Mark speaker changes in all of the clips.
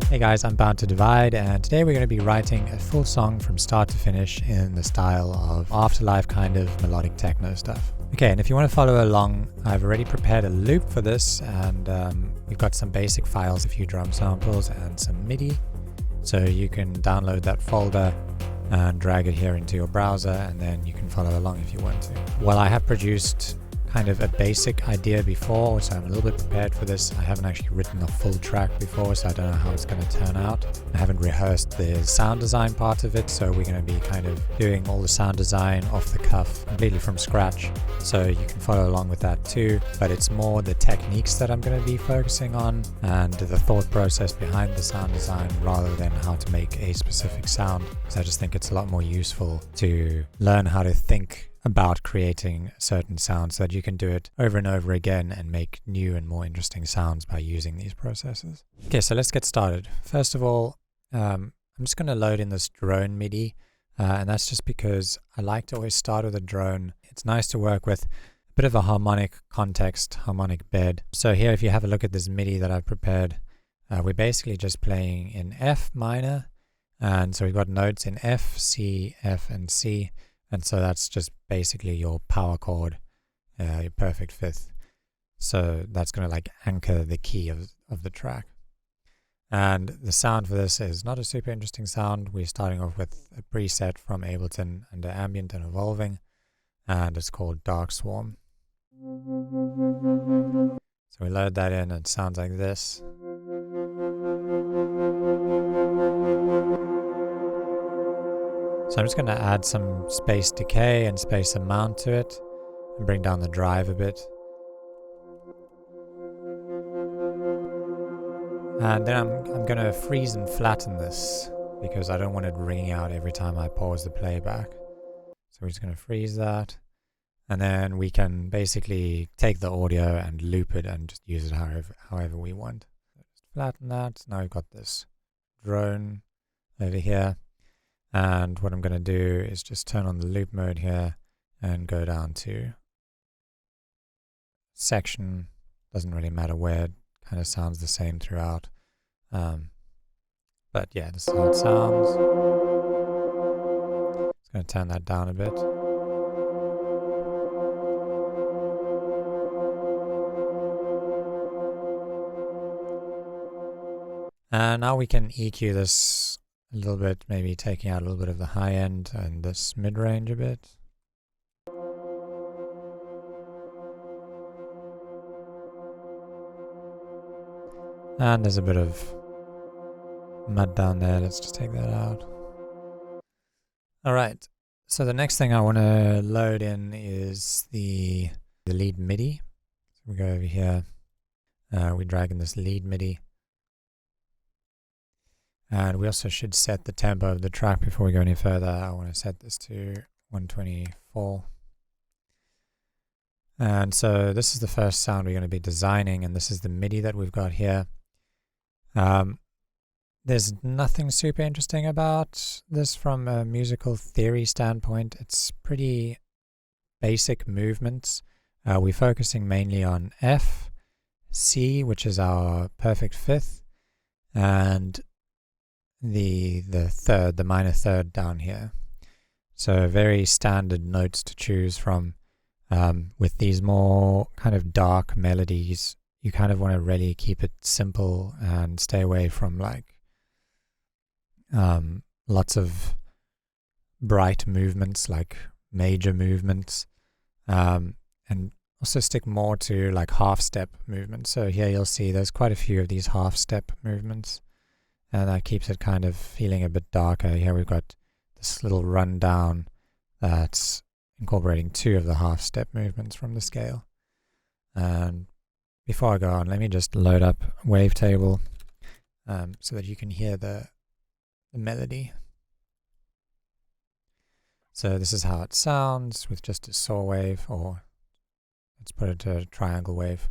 Speaker 1: Hey guys, I'm Bound to Divide, and today we're going to be writing a full song from start to finish in the style of Afterlife kind of melodic techno stuff. Okay, and if you want to follow along, I've already prepared a loop for this, and we've got some basic files, a few drum samples and some MIDI. So you can download that folder and drag it here into your browser, and then you can follow along if you want to. Well, I have produced kind of a basic idea before, so I'm a little bit prepared for this. I haven't actually written a full track before, so I don't know how it's going to turn out. I haven't rehearsed the sound design part of it, so we're going to be kind of doing all the sound design off the cuff, completely from scratch. So you can follow along with that too, but it's more the techniques that I'm going to be focusing on and the thought process behind the sound design rather than how to make a specific sound, because I just think it's a lot more useful to learn how to think about creating certain sounds so that you can do it over and over again and make new and more interesting sounds by using these processes. Okay, so let's get started. First of all, I'm just going to load in this drone MIDI, and that's just because I like to always start with a drone. It's nice to work with a bit of a harmonic context, harmonic bed. So here, if you have a look at this MIDI that I've prepared, we're basically just playing in F minor, and so we've got notes in F, C, F, and C. And so that's just basically your power chord, your perfect fifth. So that's going to like anchor the key of the track. And the sound for this is not a super interesting sound. We're starting off with a preset from Ableton under Ambient and Evolving, and it's called Dark Swarm. So we load that in and it sounds like this. So I'm just going to add some space decay and space amount to it and bring down the drive a bit. And then I'm going to freeze and flatten this because I don't want it ringing out every time I pause the playback. So we're just going to freeze that. And then we can basically take the audio and loop it and just use it however we want. So just flatten that. Now we've got this drone over here. And what I'm going to do is just turn on the loop mode here and go down to section. Doesn't really matter where, it kind of sounds the same throughout. But yeah, this is how it sounds. Just going to turn that down a bit. And now we can EQ this a little bit, maybe taking out a little bit of the high end and this mid-range a bit. And there's a bit of mud down there, let's just take that out. Alright, so the next thing I want to load in is the lead MIDI. So we go over here, we drag in this lead MIDI. And we also should set the tempo of the track before we go any further. I want to set this to 124. And so this is the first sound we're going to be designing, and this is the MIDI that we've got here. There's nothing super interesting about this from a musical theory standpoint. It's pretty basic movements. We're focusing mainly on F, C, which is our perfect fifth, and the minor third down here. So very standard notes to choose from. With these more kind of dark melodies, you kind of want to really keep it simple and stay away from like lots of bright movements, like major movements, and also stick more to like half step movements. So here you'll see there's quite a few of these half step movements, and that keeps it kind of feeling a bit darker. Here we've got this little rundown that's incorporating two of the half step movements from the scale. And before I go on, let me just load up Wavetable so that you can hear the melody. So this is how it sounds with just a saw wave, or let's put it to a triangle wave.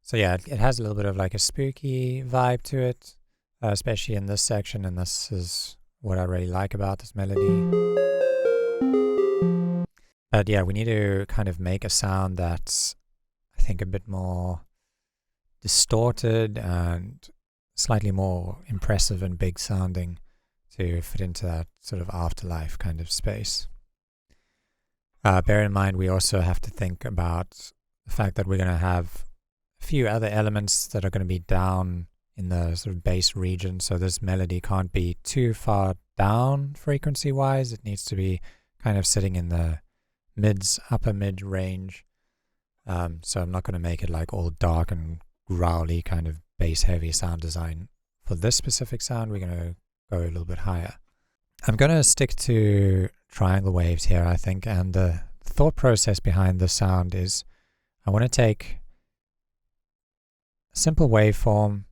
Speaker 1: So yeah, it has a little bit of like a spooky vibe to it, especially in this section, and this is what I really like about this melody. But yeah, we need to kind of make a sound that's, I think, a bit more distorted and slightly more impressive and big sounding to fit into that sort of Afterlife kind of space. Bear in mind, we also have to think about the fact that we're going to have a few other elements that are going to be down in the sort of bass region. So this melody can't be too far down frequency wise. It needs to be kind of sitting in the upper mid range. So I'm not going to make it like all dark and growly kind of bass heavy sound design. For this specific sound, we're going to go a little bit higher. I'm going to stick to triangle waves here, I think, and the thought process behind the sound is I want to take a simple waveform,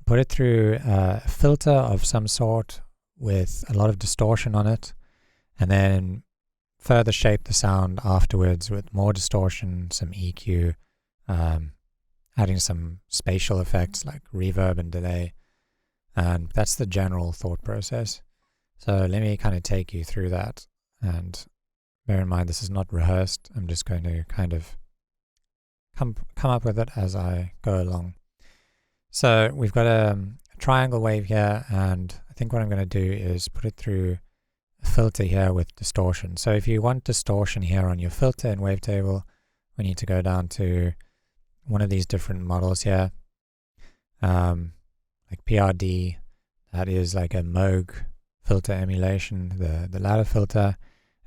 Speaker 1: put it through a filter of some sort with a lot of distortion on it, and then further shape the sound afterwards with more distortion, some EQ, adding some spatial effects like reverb and delay. And that's the general thought process. So let me kind of take you through that. And bear in mind, this is not rehearsed. I'm just going to kind of come up with it as I go along. So we've got a triangle wave here, and I think what I'm going to do is put it through a filter here with distortion. So if you want distortion here on your filter and wavetable, we need to go down to one of these different models here, like PRD. That is like a Moog filter emulation, the ladder filter.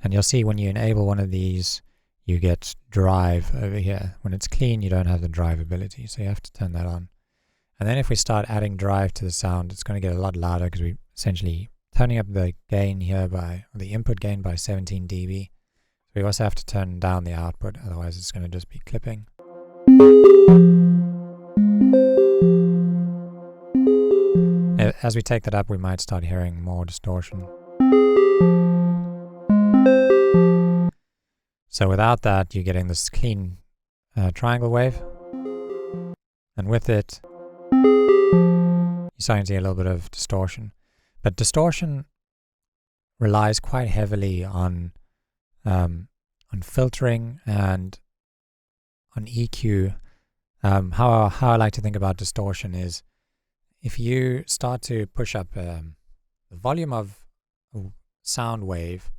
Speaker 1: And you'll see when you enable one of these, you get drive over here. When it's clean, you don't have the drive ability, so you have to turn that on. And then if we start adding drive to the sound, it's going to get a lot louder because we're essentially turning up the gain here or the input gain by 17 dB. So we also have to turn down the output, otherwise it's going to just be clipping. As we take that up, we might start hearing more distortion. So without that, you're getting this clean triangle wave. And with it, you're starting to see a little bit of distortion. But distortion relies quite heavily on filtering and on EQ. How I like to think about distortion is if you start to push up the volume of a sound wave,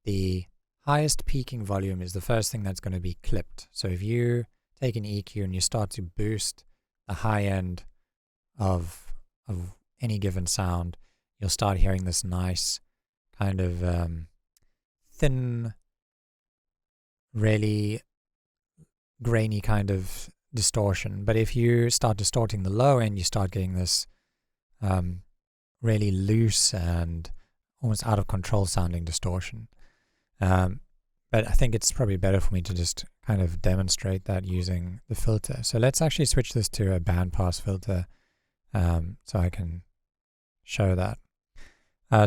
Speaker 1: the highest peaking volume is the first thing that's going to be clipped. So if you take an EQ and you start to boost the high end of any given sound, you'll start hearing this nice kind of thin, really grainy kind of distortion. But if you start distorting the low end, you start getting this really loose and almost out of control sounding distortion. But I think it's probably better for me to just kind of demonstrate that using the filter. So let's actually switch this to a bandpass filter so I can show that.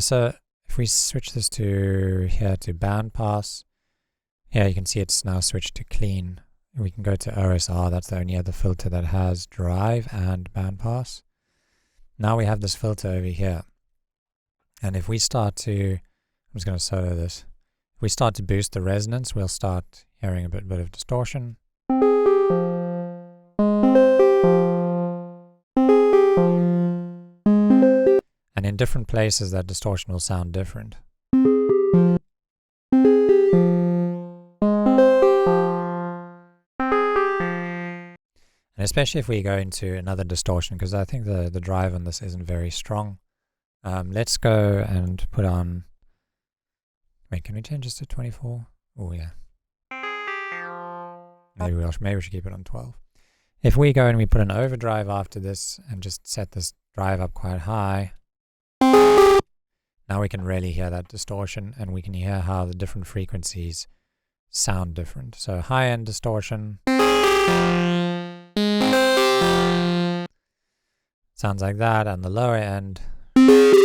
Speaker 1: So if we switch this to here to bandpass, here you can see it's now switched to clean. We can go to OSR, that's the only other filter that has drive and bandpass. Now we have this filter over here. And if we start to, I'm just going to solo this. If we start to boost the resonance, we'll start hearing a bit of distortion. And in different places, that distortion will sound different. And especially if we go into another distortion, because I think the drive on this isn't very strong. Let's go and put on, wait, can we change this to 24? Oh yeah. Maybe we should keep it on 12. If we go and we put an overdrive after this and just set this drive up quite high, now we can really hear that distortion, and we can hear how the different frequencies sound different. So high-end distortion sounds like that, and the lower end it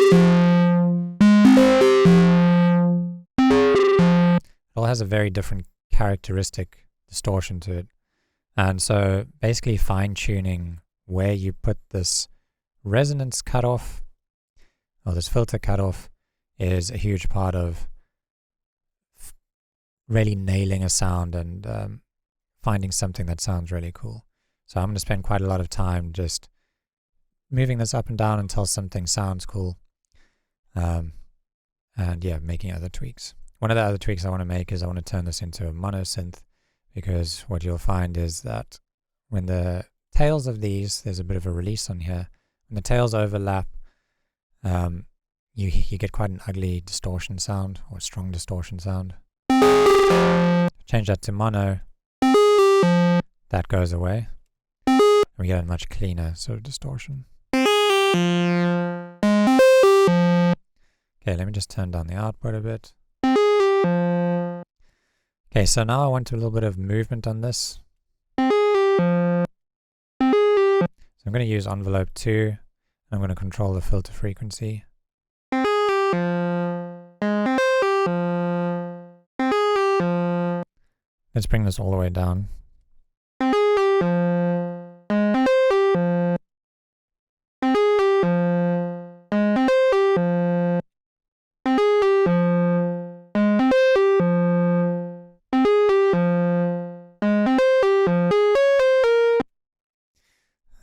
Speaker 1: all has a very different characteristic distortion to it. And so basically fine-tuning where you put this resonance cutoff or this filter cutoff is a huge part of really nailing a sound and finding something that sounds really cool. So I'm going to spend quite a lot of time just moving this up and down until something sounds cool. And yeah, making other tweaks. One of the other tweaks I want to make is I want to turn this into a mono synth, because what you'll find is that when the tails of these, there's a bit of a release on here, when the tails overlap, you get quite an ugly distortion sound, or strong distortion sound. Change that to mono, that goes away, and we get a much cleaner sort of distortion. Okay, let me just turn down the output a bit. Okay, so now I want a little bit of movement on this. So I'm going to use envelope 2, and I'm going to control the filter frequency. Let's bring this all the way down.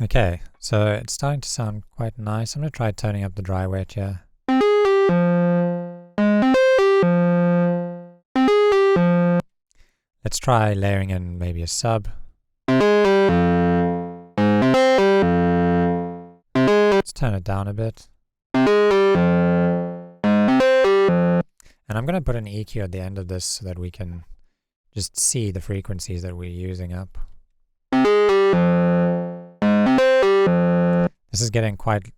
Speaker 1: Okay, so it's starting to sound quite nice. I'm going to try turning up the dry wet here. Let's try layering in maybe a sub. Let's turn it down a bit. And I'm going to put an EQ at the end of this so that we can just see the frequencies that we're using up. This is getting quite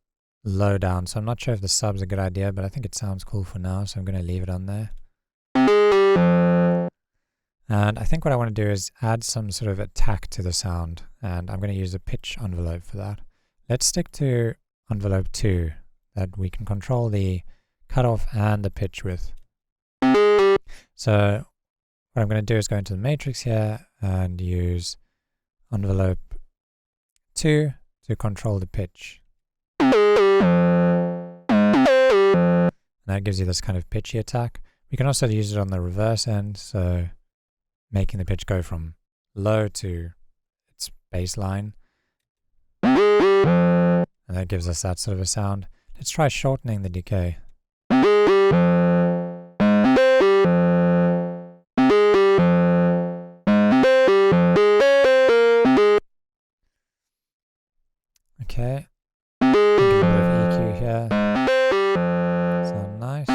Speaker 1: low down, so I'm not sure if the sub's a good idea, but I think it sounds cool for now, so I'm going to leave it on there. And I think what I want to do is add some sort of attack to the sound, and I'm going to use a pitch envelope for that. Let's stick to envelope 2, that we can control the cutoff and the pitch with. So what I'm going to do is go into the matrix here and use envelope 2 to control the pitch. And that gives you this kind of pitchy attack. We can also use it on the reverse end, so making the pitch go from low to its baseline. And that gives us that sort of a sound. Let's try shortening the decay. Okay, give a bit of EQ here. Sound nice.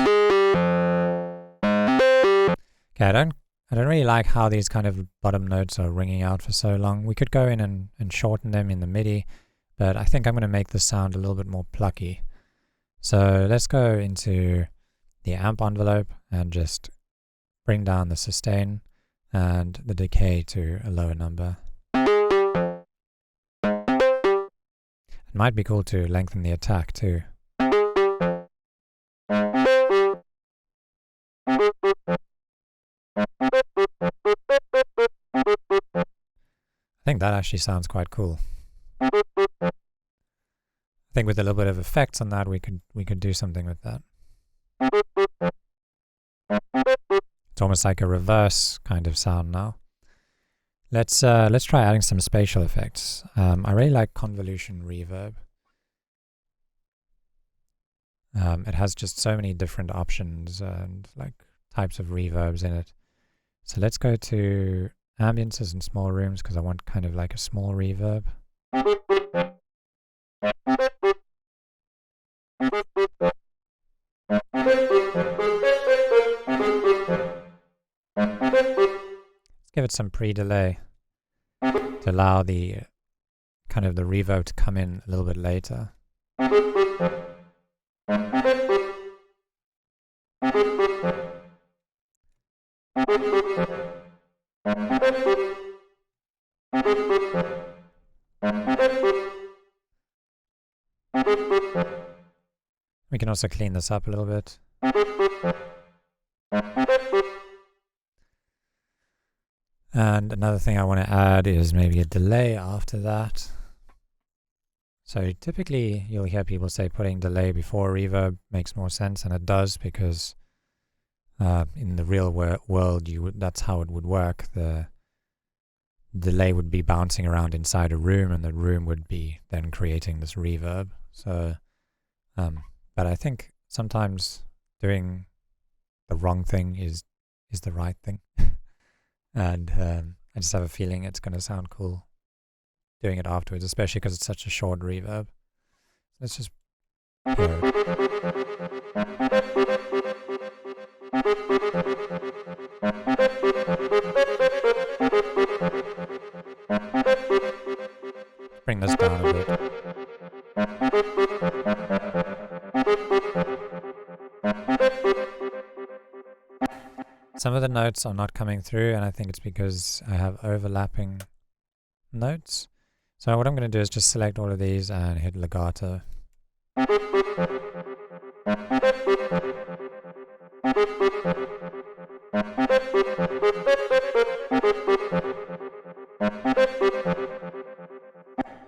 Speaker 1: Okay, I don't really like how these kind of bottom notes are ringing out for so long. We could go in and shorten them in the MIDI, but I think I'm going to make the sound a little bit more plucky. So let's go into the amp envelope and just bring down the sustain and the decay to a lower number. It might be cool to lengthen the attack too. I think that actually sounds quite cool. I think with a little bit of effects on that, we could do something with that. It's almost like a reverse kind of sound now. Let's try adding some spatial effects. I really like convolution reverb. It has just so many different options and like types of reverbs in it. So let's go to ambiences and small rooms, because I want kind of like a small reverb. Let's give it some pre-delay to allow the kind of the reverb to come in a little bit later. We can also clean this up a little bit. And another thing I want to add is maybe a delay after that. So typically you'll hear people say putting delay before reverb makes more sense, and it does, because In the real world, that's how it would work. The delay would be bouncing around inside a room, and the room would be then creating this reverb. So, but I think sometimes doing the wrong thing is the right thing. And I just have a feeling it's going to sound cool doing it afterwards, especially because it's such a short reverb. Let's just hear it. Bring this down a bit. Some of the notes are not coming through, and I think it's because I have overlapping notes. So what I'm going to do is just select all of these and hit legato.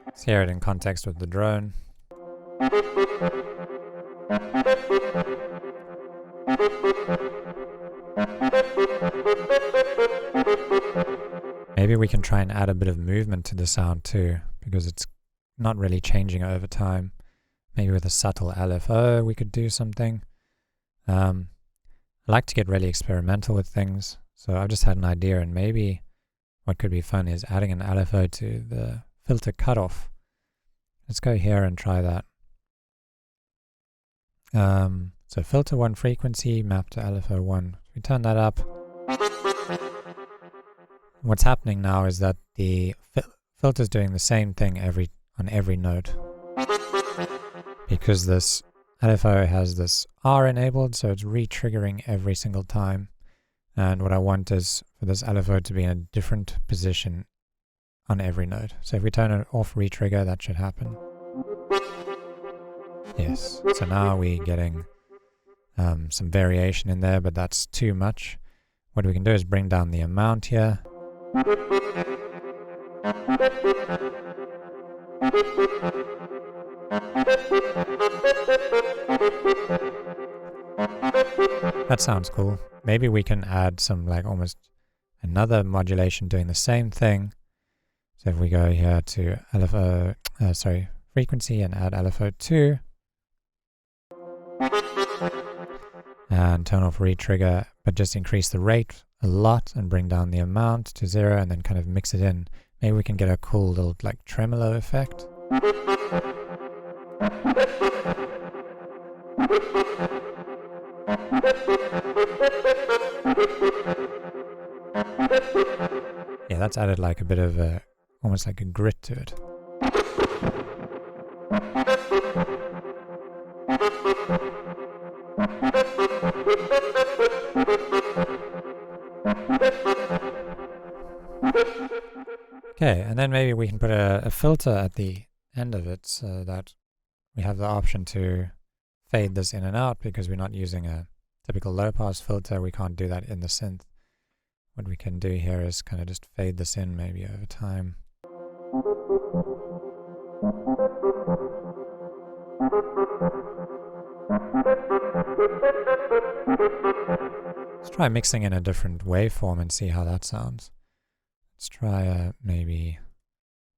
Speaker 1: Let's hear it in context with the drone. Maybe we can try and add a bit of movement to the sound too, because it's not really changing over time. Maybe with a subtle LFO we could do something. I like to get really experimental with things, so I've just had an idea, and maybe what could be fun is adding an LFO to the filter cutoff. Let's go here and try that. So filter 1 frequency, map to LFO 1. We turn that up. What's happening now is that the filter's doing the same thing on every note. Because this LFO has this R enabled, so it's re-triggering every single time. And what I want is for this LFO to be in a different position on every note. So if we turn it off re-trigger, that should happen. Yes, so now we're getting some variation in there, but that's too much. What we can do is bring down the amount here. That sounds cool. Maybe we can add some like almost another modulation doing the same thing. So if we go here to LFO, frequency and add LFO 2 and turn off re-trigger, but just increase the rate a lot and bring down the amount to 0 and then kind of mix it in. Maybe we can get a cool little like tremolo effect. Yeah, that's added like a bit of a, almost like a grit to it. Okay, and then maybe we can put a filter at the end of it so that we have the option to fade this in and out, because we're not using a typical low-pass filter. We can't do that in the synth. What we can do here is kind of just fade this in maybe over time. Let's try mixing in a different waveform and see how that sounds. Let's try maybe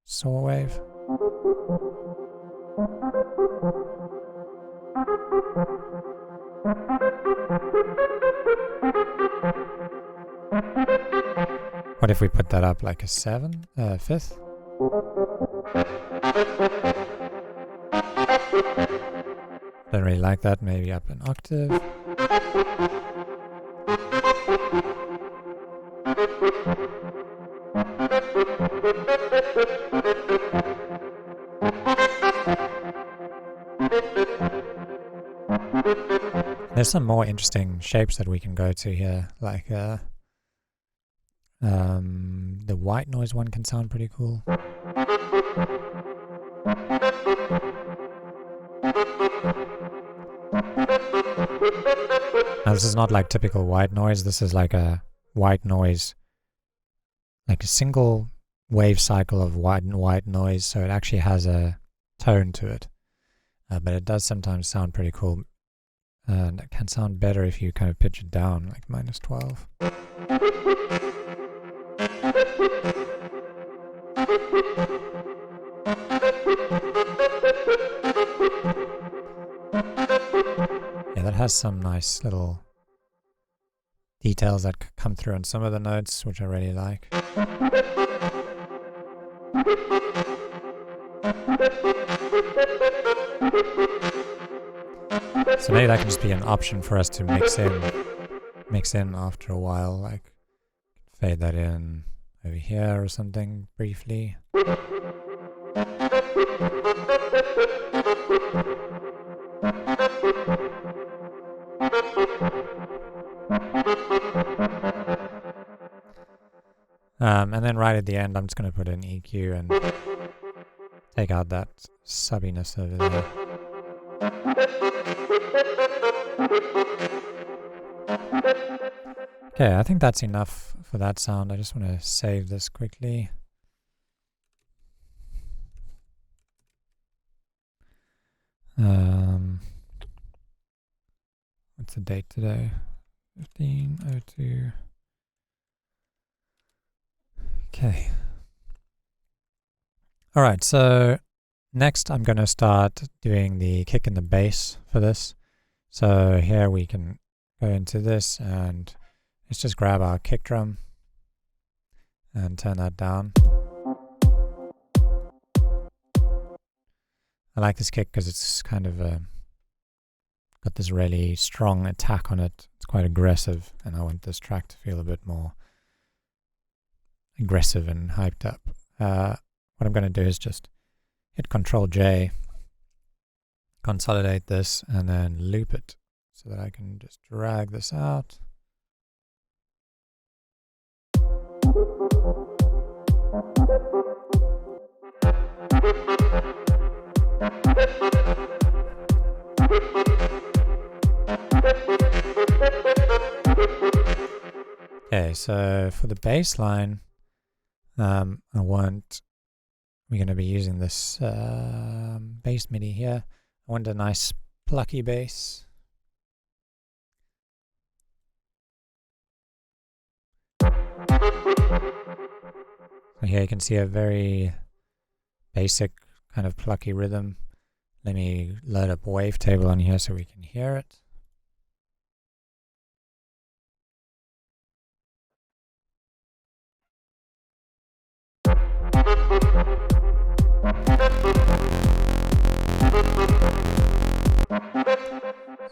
Speaker 1: saw wave. What if we put that up like a fifth? Don't really like that. Maybe up an octave. There's some more interesting shapes that we can go to here, like the white noise one can sound pretty cool. Now this is not like typical white noise, this is like a white noise, like a single wave cycle of white noise, so it actually has a tone to it. But it does sometimes sound pretty cool. And it can sound better if you kind of pitch it down, like -12. Yeah, that has some nice little details that come through on some of the notes, which I really like. So maybe that can just be an option for us to mix in after a while, like fade that in over here or something briefly. And then right at the end, I'm just going to put an EQ and take out that subbiness over there. Okay, I think that's enough for that sound. I just want to save this quickly. What's the date today? 15:02. Okay. All right, so next I'm going to start doing the kick and the bass for this. So here we can go into this and let's just grab our kick drum and turn that down. I like this kick because it's kind of got this really strong attack on it. It's quite aggressive, and I want this track to feel a bit more aggressive and hyped up. What I'm going to do is just hit Control-J, consolidate this, and then loop it so that I can just drag this out. Okay, so for the bass line, we're going to be using this bass MIDI here. I want a nice plucky bass. So here you can see a very basic kind of plucky rhythm. Let me load up a wavetable on here so we can hear it.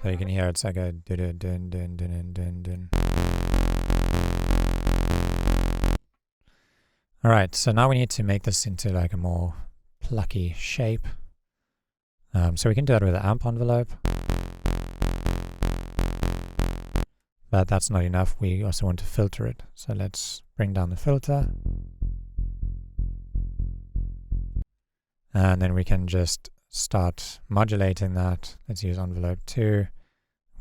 Speaker 1: So you can hear it's like a dun dun dun dun dun dun. All right, so now we need to make this into like a more plucky shape. So we can do that with an amp envelope. But that's not enough. We also want to filter it. So let's bring down the filter. And then we can just start modulating that. Let's use envelope 2.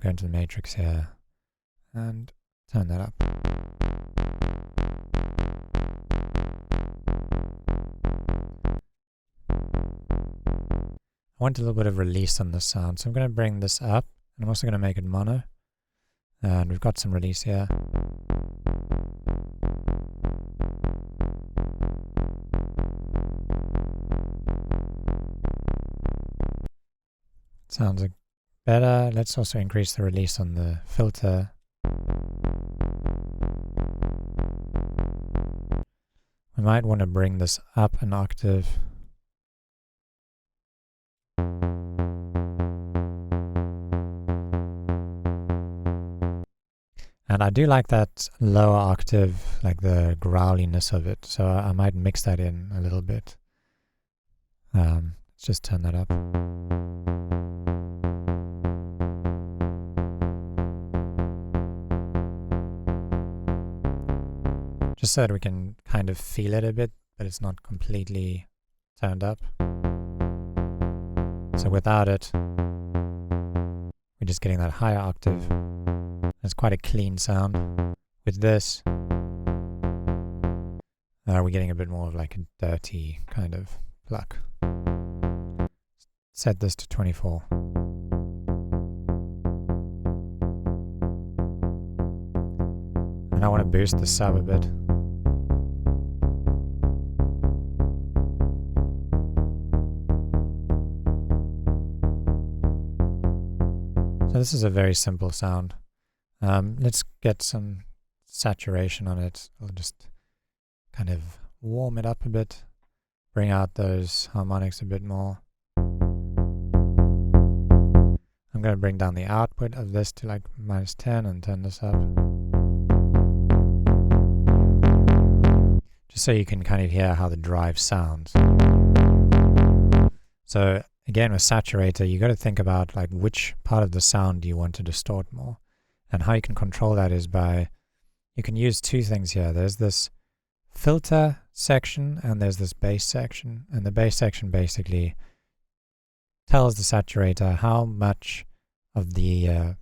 Speaker 1: Go into the matrix here and turn that up. I want a little bit of release on the sound, so I'm going to bring this up, and I'm also going to make it mono. And we've got some release here. Sounds like better. Let's also increase the release on the filter. We might want to bring this up an octave. And I do like that lower octave, like the growliness of it. So I might mix that in a little bit. Let's just turn that up. Just so that we can kind of feel it a bit, but it's not completely turned up. So without it, we're just getting that higher octave. It's quite a clean sound. With this, we're getting a bit more of like a dirty kind of pluck. Set this to 24. And I want to boost the sub a bit. So this is a very simple sound. Let's get some saturation on it. We'll just kind of warm it up a bit, bring out those harmonics a bit more. I'm going to bring down the output of this to like -10 and turn this up. Just so you can kind of hear how the drive sounds. So again, with saturator, you got to think about like which part of the sound do you want to distort more. And how you can control that is by, you can use two things here. There's this filter section and there's this bass section. And the bass section basically tells the saturator how much of the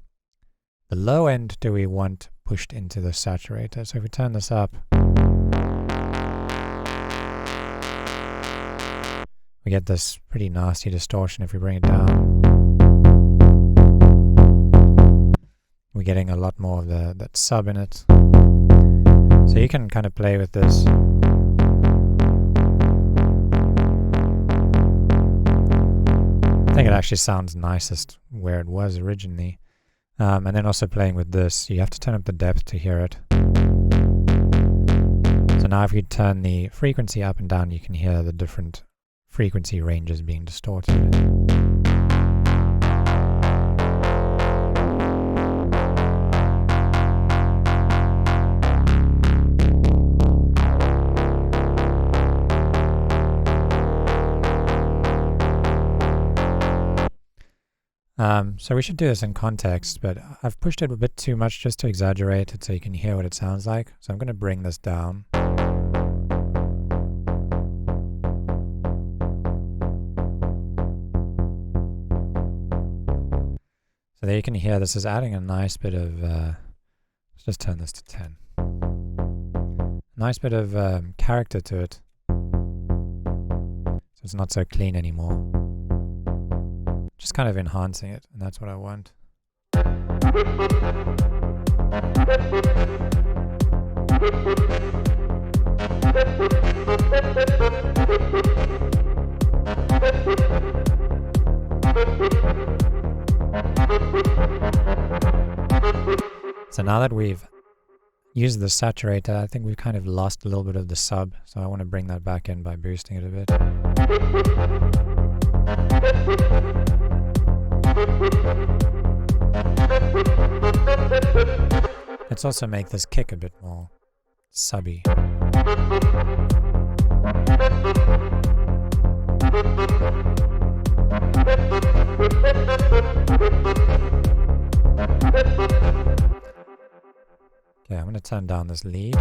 Speaker 1: low end do we want pushed into the saturator. So if we turn this up, we get this pretty nasty distortion. If we bring it down, we're getting a lot more of that sub in it. So you can kind of play with this. I think it actually sounds nicest where it was originally. And then also playing with this, you have to turn up the depth to hear it. So now if you turn the frequency up and down, you can hear the different frequency ranges being distorted. So we should do this in context, but I've pushed it a bit too much just to exaggerate it so you can hear what it sounds like. So I'm going to bring this down. So there you can hear this is adding a nice bit of, let's just turn this to 10. Nice bit of character to it. So it's not so clean anymore. Just kind of enhancing it, and that's what I want. So now that we've used the saturator, I think we've kind of lost a little bit of the sub, so I want to bring that back in by boosting it a bit. Let's also make this kick a bit more subby. Okay, I'm going to turn down this lead.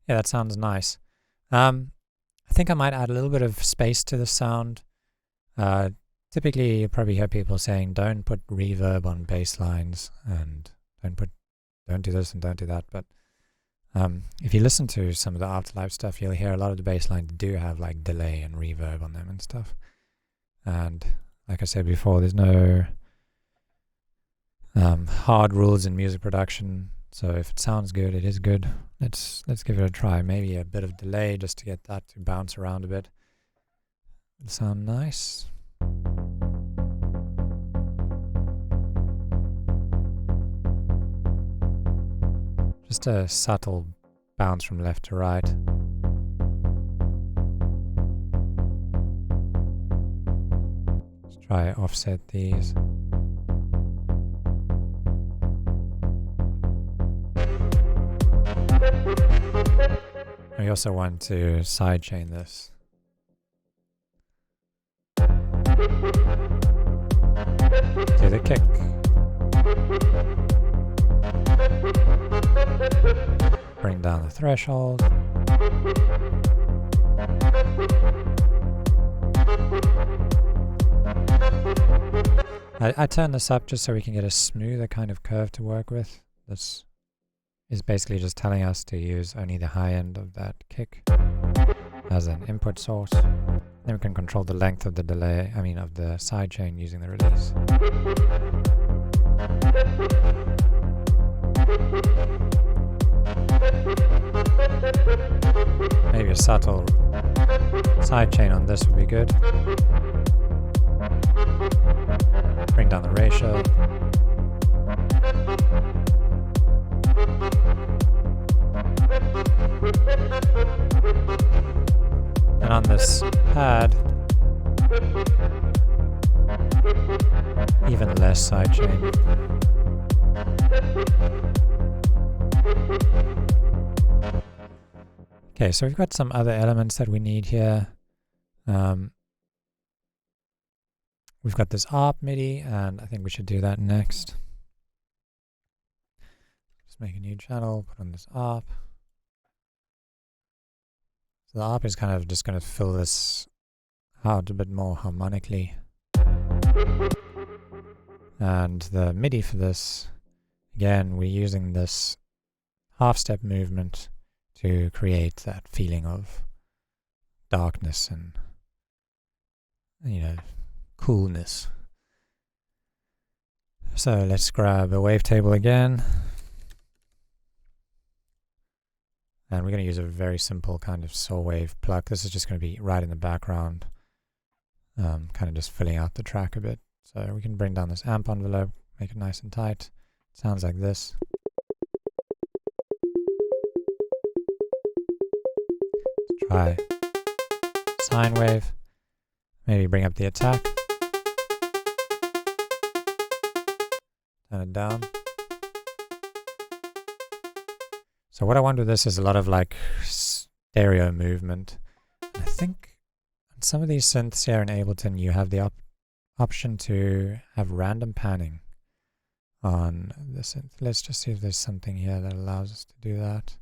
Speaker 1: Yeah, that sounds nice. I think I might add a little bit of space to the sound. Typically, you probably hear people saying, don't put reverb on bass lines and don't do this and don't do that. But if you listen to some of the Afterlife stuff, you'll hear a lot of the bass lines do have like delay and reverb on them and stuff. And like I said before, there's no hard rules in music production. So if it sounds good, it is good. Let's give it a try. Maybe a bit of delay just to get that to bounce around a bit. It'll sound nice. Just a subtle bounce from left to right. Let's try offset these. We also want to sidechain this. To the kick. Bring down the threshold. I turn this up just so we can get a smoother kind of curve to work with. This is basically just telling us to use only the high end of that kick as an input source. Then we can control the length of the delay, of the sidechain using the release. Maybe a subtle sidechain on this would be good. Bring down the ratio. And on this pad, even less sidechain. Okay, so we've got some other elements that we need here. We've got this ARP MIDI, and I think we should do that next. Just make a new channel, put on this ARP. So the ARP is kind of just going to fill this out a bit more harmonically. And the MIDI for this, again, we're using this half-step movement to create that feeling of darkness and, coolness. So let's grab a wavetable again. And we're going to use a very simple kind of saw wave pluck. This is just going to be right in the background, kind of just filling out the track a bit. So we can bring down this amp envelope, make it nice and tight. It sounds like this. Let's try sine wave. Maybe bring up the attack. Turn it down. So what I want with this is a lot of like stereo movement. And I think on some of these synths here in Ableton, you have the option to have random panning on the synth. Let's just see if there's something here that allows us to do that.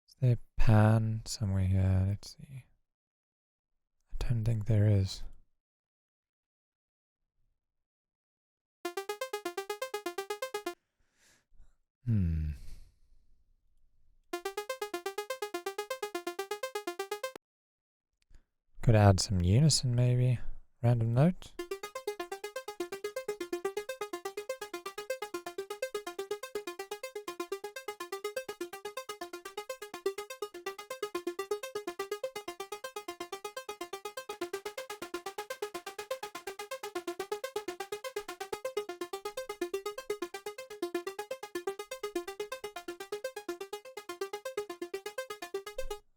Speaker 1: Is there pan somewhere here? Let's see. I don't think there is. Could add some unison maybe. Random note.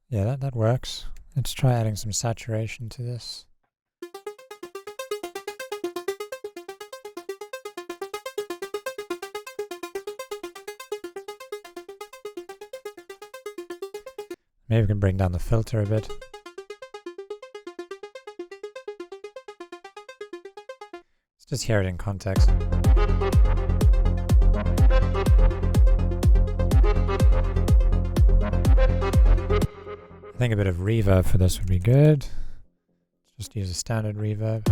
Speaker 1: Yeah, that works. Let's try adding some saturation to this. Maybe we can bring down the filter a bit. Let's just hear it in context. I think a bit of reverb for this would be good. Just use a standard reverb.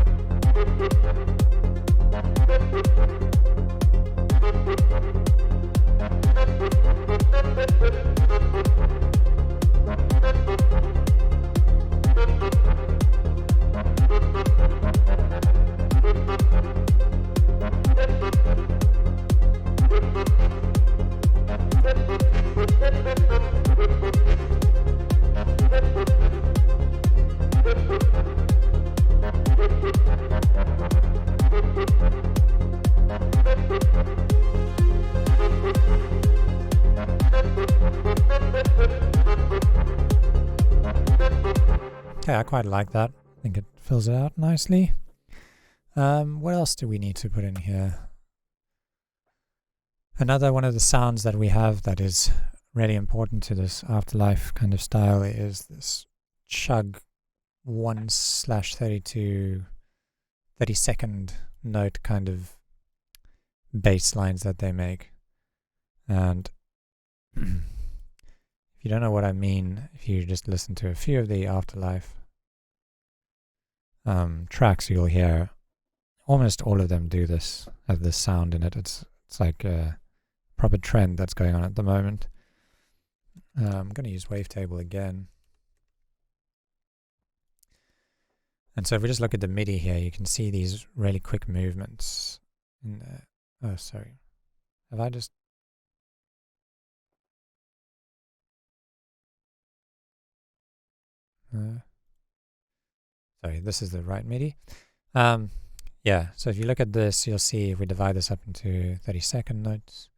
Speaker 1: Okay, I quite like that. I think it fills it out nicely. What else do we need to put in here? Another one of the sounds that we have that is really important to this Afterlife kind of style is this chug 1/32 30-second note kind of bass lines that they make. And you don't know what I mean, if you just listen to a few of the Afterlife tracks, you'll hear almost all of them do this, have this sound in it. It's like a proper trend that's going on at the moment. I'm going to use wavetable again. And so if we just look at the MIDI here, you can see these really quick movements. Oh, sorry. Have I just... sorry, this is the right MIDI. Yeah, so if you look at this, you'll see if we divide this up into 30-second notes,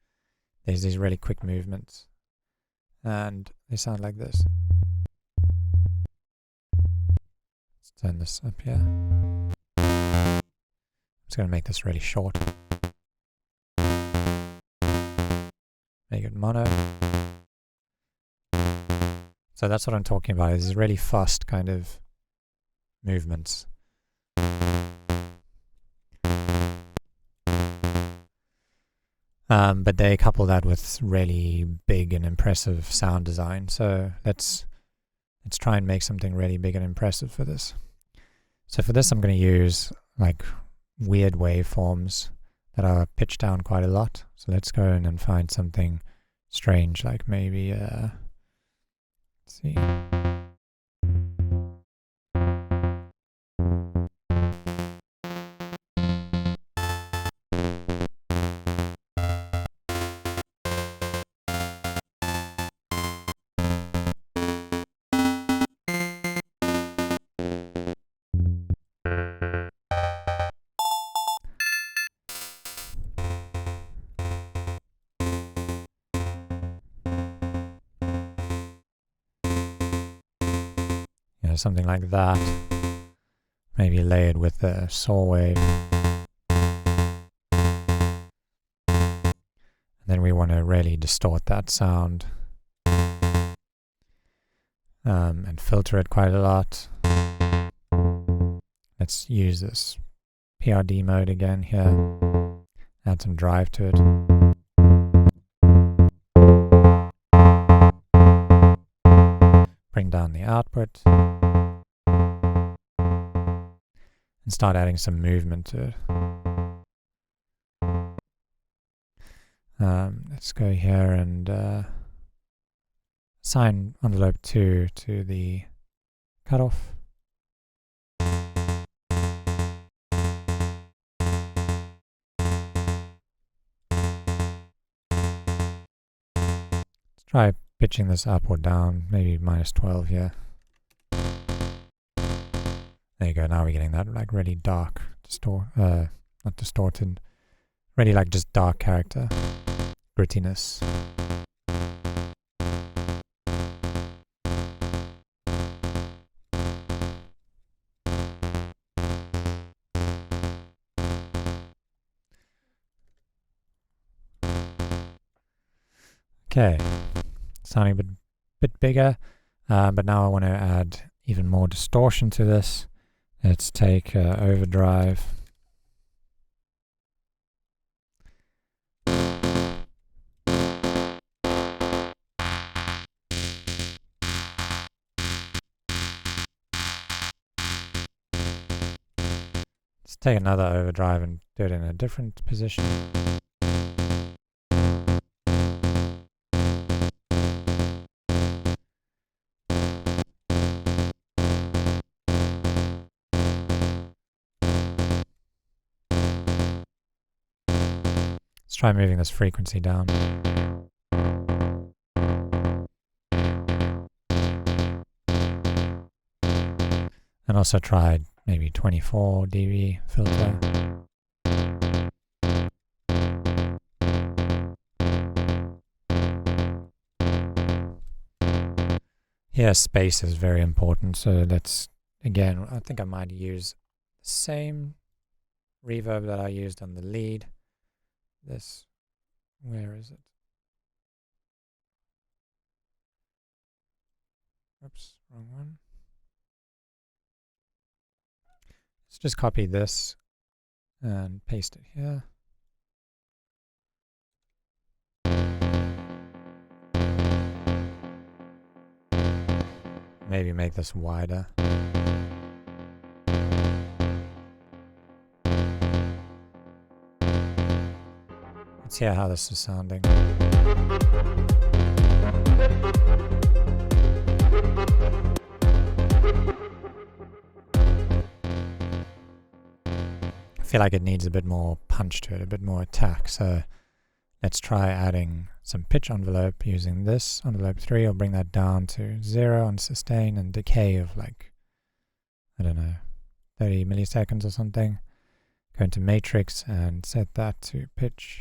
Speaker 1: there's these really quick movements. And they sound like this. Let's turn this up here. I'm just going to make this really short. Make it mono. So that's what I'm talking about, is really fast kind of movements. But they couple that with really big and impressive sound design. So let's try and make something really big and impressive for this. So for this, I'm going to use like weird waveforms that are pitched down quite a lot. So let's go in and find something strange, like maybe let's see. Something like that, maybe layered with a saw wave. And then we want to really distort that sound and filter it quite a lot. Let's use this PRD mode again here, add some drive to it. Bring down the output. And start adding some movement to it. Let's go here and assign envelope 2 to the cutoff. Let's try pitching this up or down, maybe -12 here. There you go, now we're getting that like really dark, not distorted, really like just dark character, grittiness. Okay, sounding a bit bigger, but now I want to add even more distortion to this. Let's take overdrive. Let's take another overdrive and do it in a different position. Let's try moving this frequency down. And also try maybe 24 dB filter. Here space is very important, so let's, again, I think I might use the same reverb that I used on the lead. This, where is it? Oops, wrong one. Let's just copy this and paste it here. Maybe make this wider. Let's hear how this is sounding. I feel like it needs a bit more punch to it, a bit more attack, so let's try adding some pitch envelope using this envelope 3. I'll bring that down to 0 on sustain and decay of like, I don't know, 30 milliseconds or something. Go into matrix and set that to pitch.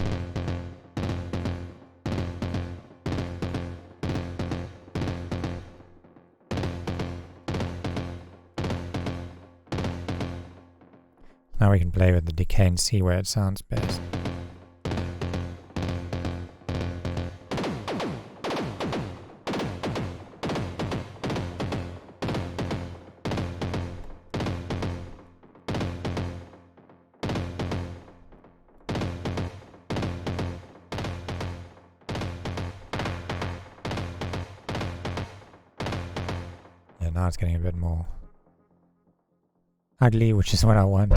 Speaker 1: Now we can play with the decay and see where it sounds best. Yeah, now it's getting a bit more ugly, which is what I want.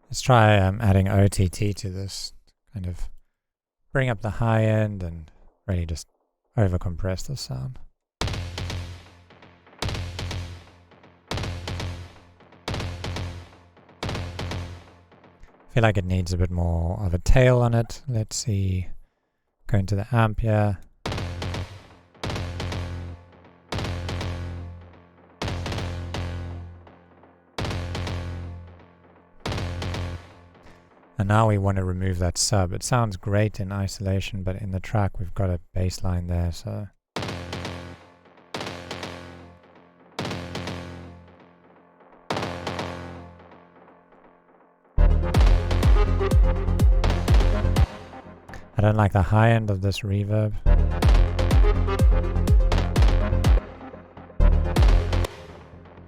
Speaker 1: Let's try adding OTT to this, kind of bring up the high end and really just over compress the sound. I feel like it needs a bit more of a tail on it. Let's see, go into the amp here. And now we want to remove that sub. It sounds great in isolation, but in the track we've got a bass line there, so I don't like the high end of this reverb.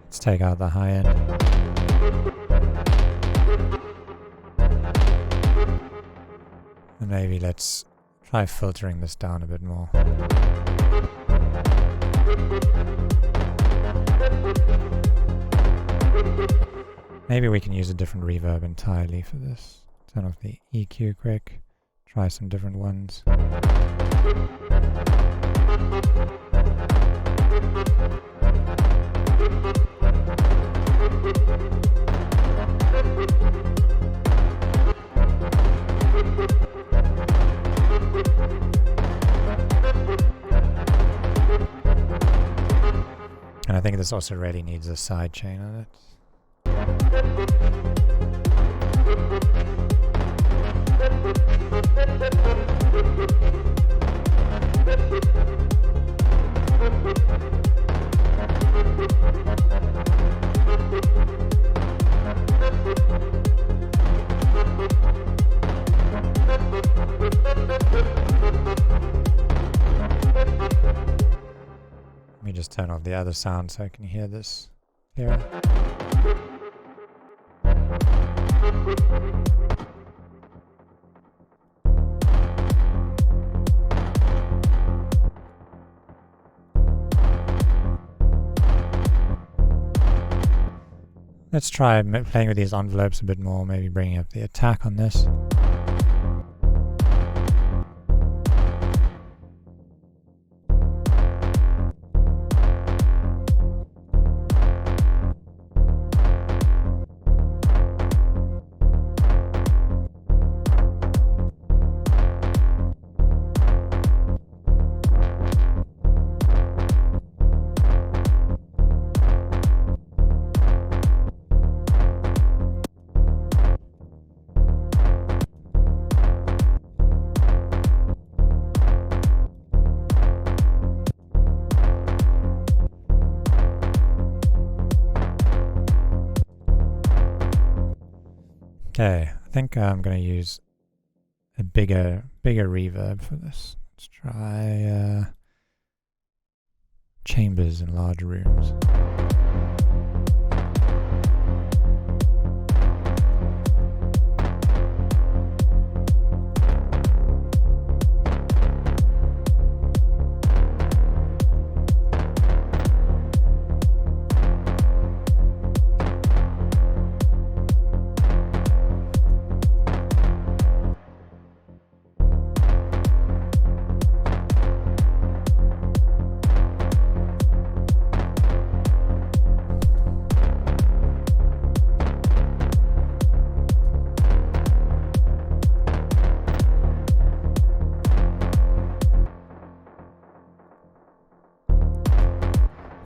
Speaker 1: Let's take out the high end. And maybe let's try filtering this down a bit more. Maybe we can use a different reverb entirely for this. Turn off the EQ quick. Try some different ones. And I think this also really needs a sidechain on it. Let me just turn off the other sound so I can hear this clearer. Let's try playing with these envelopes a bit more, maybe bringing up the attack on this. Okay, I think I'm going to use a bigger reverb for this. Let's try chambers in large rooms.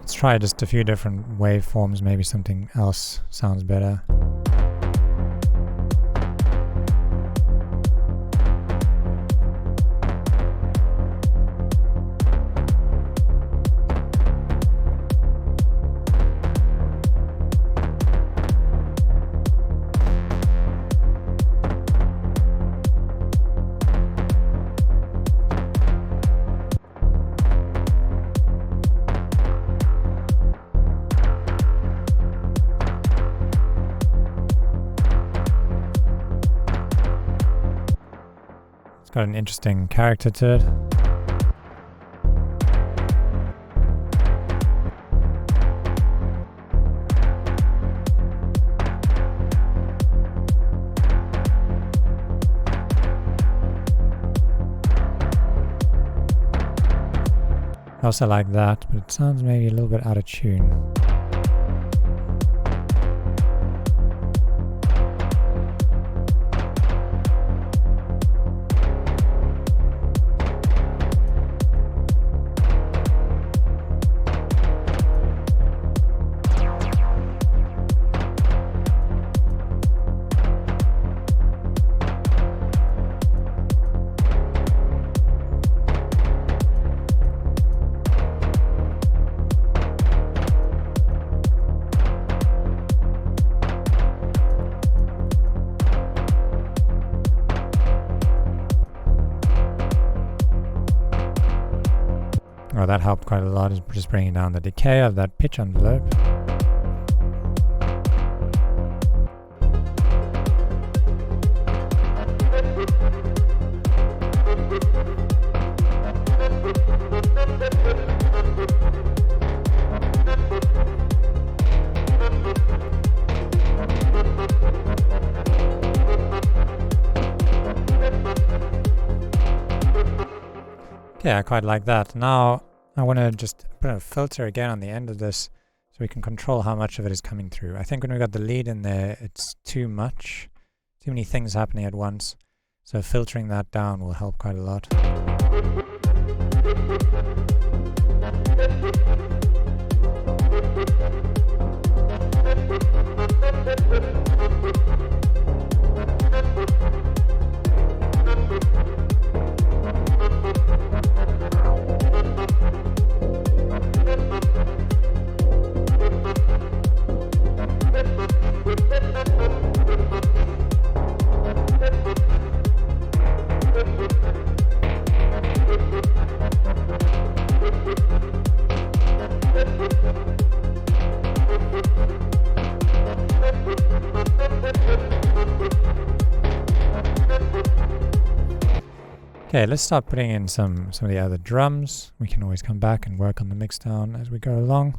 Speaker 1: Let's try just a few different waveforms, maybe something else sounds better. Got an interesting character to it. I also like that, but it sounds maybe a little bit out of tune. Oh, that helped quite a lot, is just bringing down the decay of that pitch envelope. Yeah, I quite like that. Now I want to just put a filter again on the end of this so we can control how much of it is coming through. I think when we've got the lead in there, it's too much, too many things happening at once. So filtering that down will help quite a lot. Okay, let's start putting in some of the other drums. We can always come back and work on the mix down as we go along.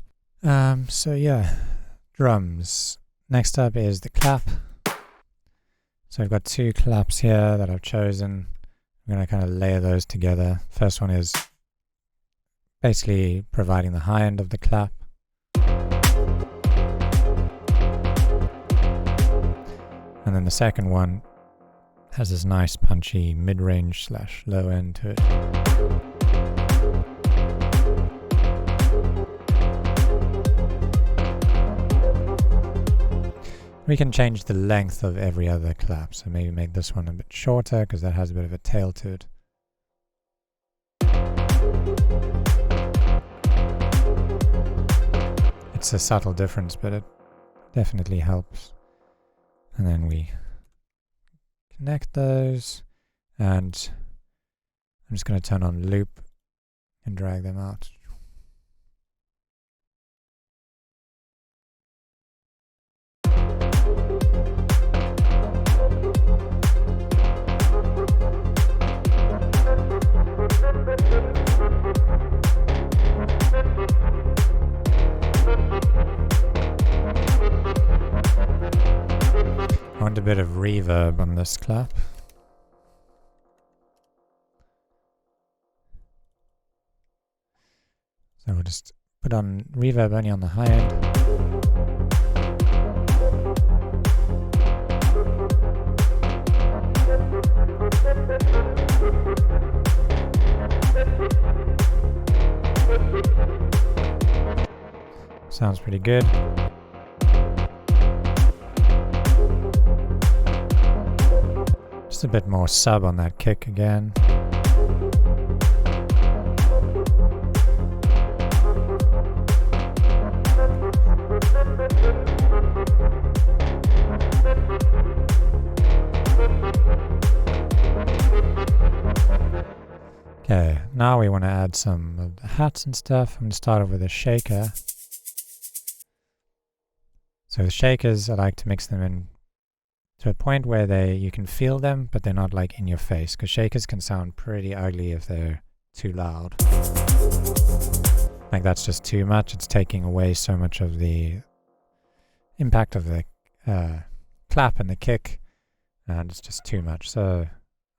Speaker 1: So yeah, drums. Next up is the clap. So I've got two claps here that I've chosen. I'm going to kind of layer those together. First one is basically providing the high end of the clap. And then the second one has this nice punchy mid-range / low end to it. We can change the length of every other clap, so maybe make this one a bit shorter because that has a bit of a tail to it. It's a subtle difference, but it definitely helps. And then we connect those, and I'm just going to turn on loop and drag them out. I want a bit of reverb on this clap. So we'll just put on reverb only on the high end. Sounds pretty good. Just a bit more sub on that kick again. Okay, now we want to add some of the hats and stuff. I'm going to start off with a shaker. So the shakers, I like to mix them in to a point where you can feel them, but they're not like in your face, because shakers can sound pretty ugly if they're too loud. Like that's just too much. It's taking away so much of the impact of the clap and the kick, and it's just too much. So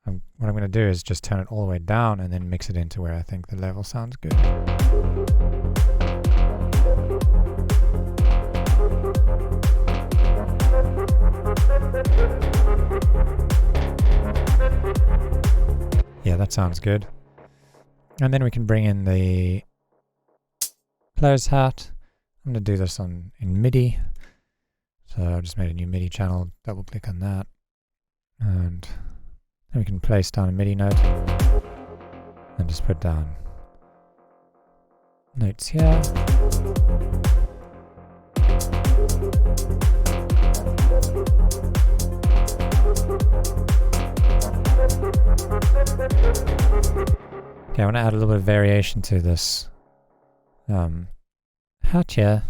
Speaker 1: what I'm going to do is just turn it all the way down and then mix it into where I think the level sounds good. Yeah, that sounds good. And then we can bring in the close hat. I'm going to do this in MIDI. So I just made a new MIDI channel, double click on that. And then we can place down a MIDI note and just put down notes here. Okay, I want to add a little bit of variation to this hat here.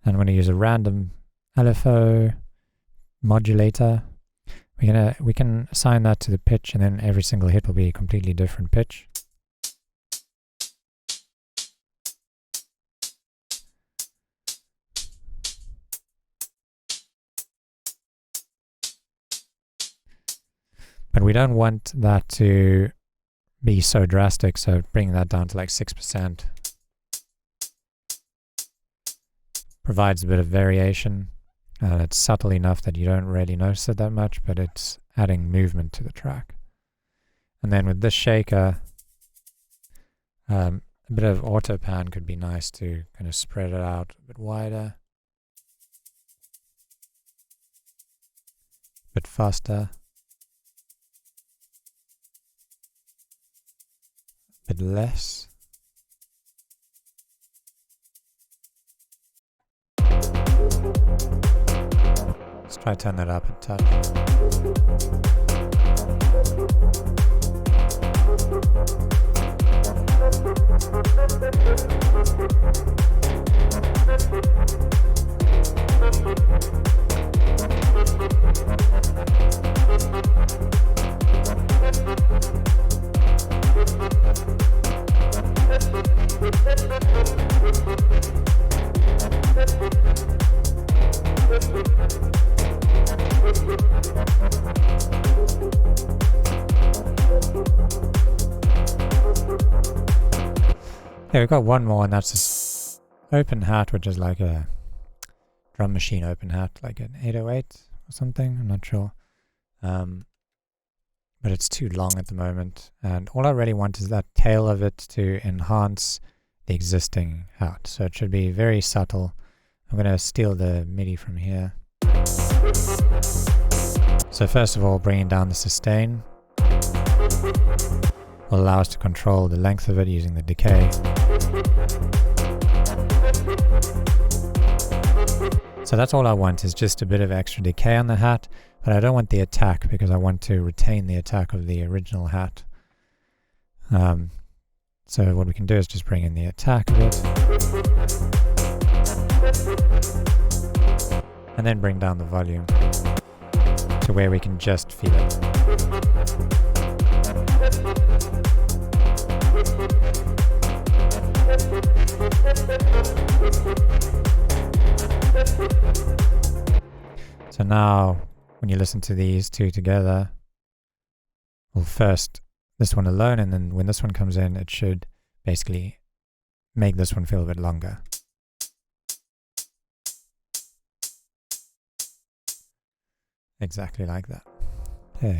Speaker 1: And I'm going to use a random LFO modulator. We can assign that to the pitch, and then every single hit will be a completely different pitch. But we don't want that to be so drastic, so bringing that down to like 6% provides a bit of variation. It's subtle enough that you don't really notice it that much, but it's adding movement to the track. And then with this shaker, a bit of auto pan could be nice to kind of spread it out a bit wider, a bit faster, a bit less. Let's try to turn that up a touch. Yeah, we've got one more, and that's this open hat, which is like a drum machine open hat, like an 808 or something, I'm not sure. But it's too long at the moment, and all I really want is that tail of it to enhance the existing hat. So it should be very subtle. I'm going to steal the MIDI from here. So first of all, bringing down the sustain will allow us to control the length of it using the decay. So that's all I want, is just a bit of extra decay on the hat, but I don't want the attack because I want to retain the attack of the original hat. So what we can do is just bring in the attack a bit, and then bring down the volume to where we can just feel it. So now, when you listen to these two together, well, first this one alone, and then when this one comes in, it should basically make this one feel a bit longer. Exactly like that. Okay.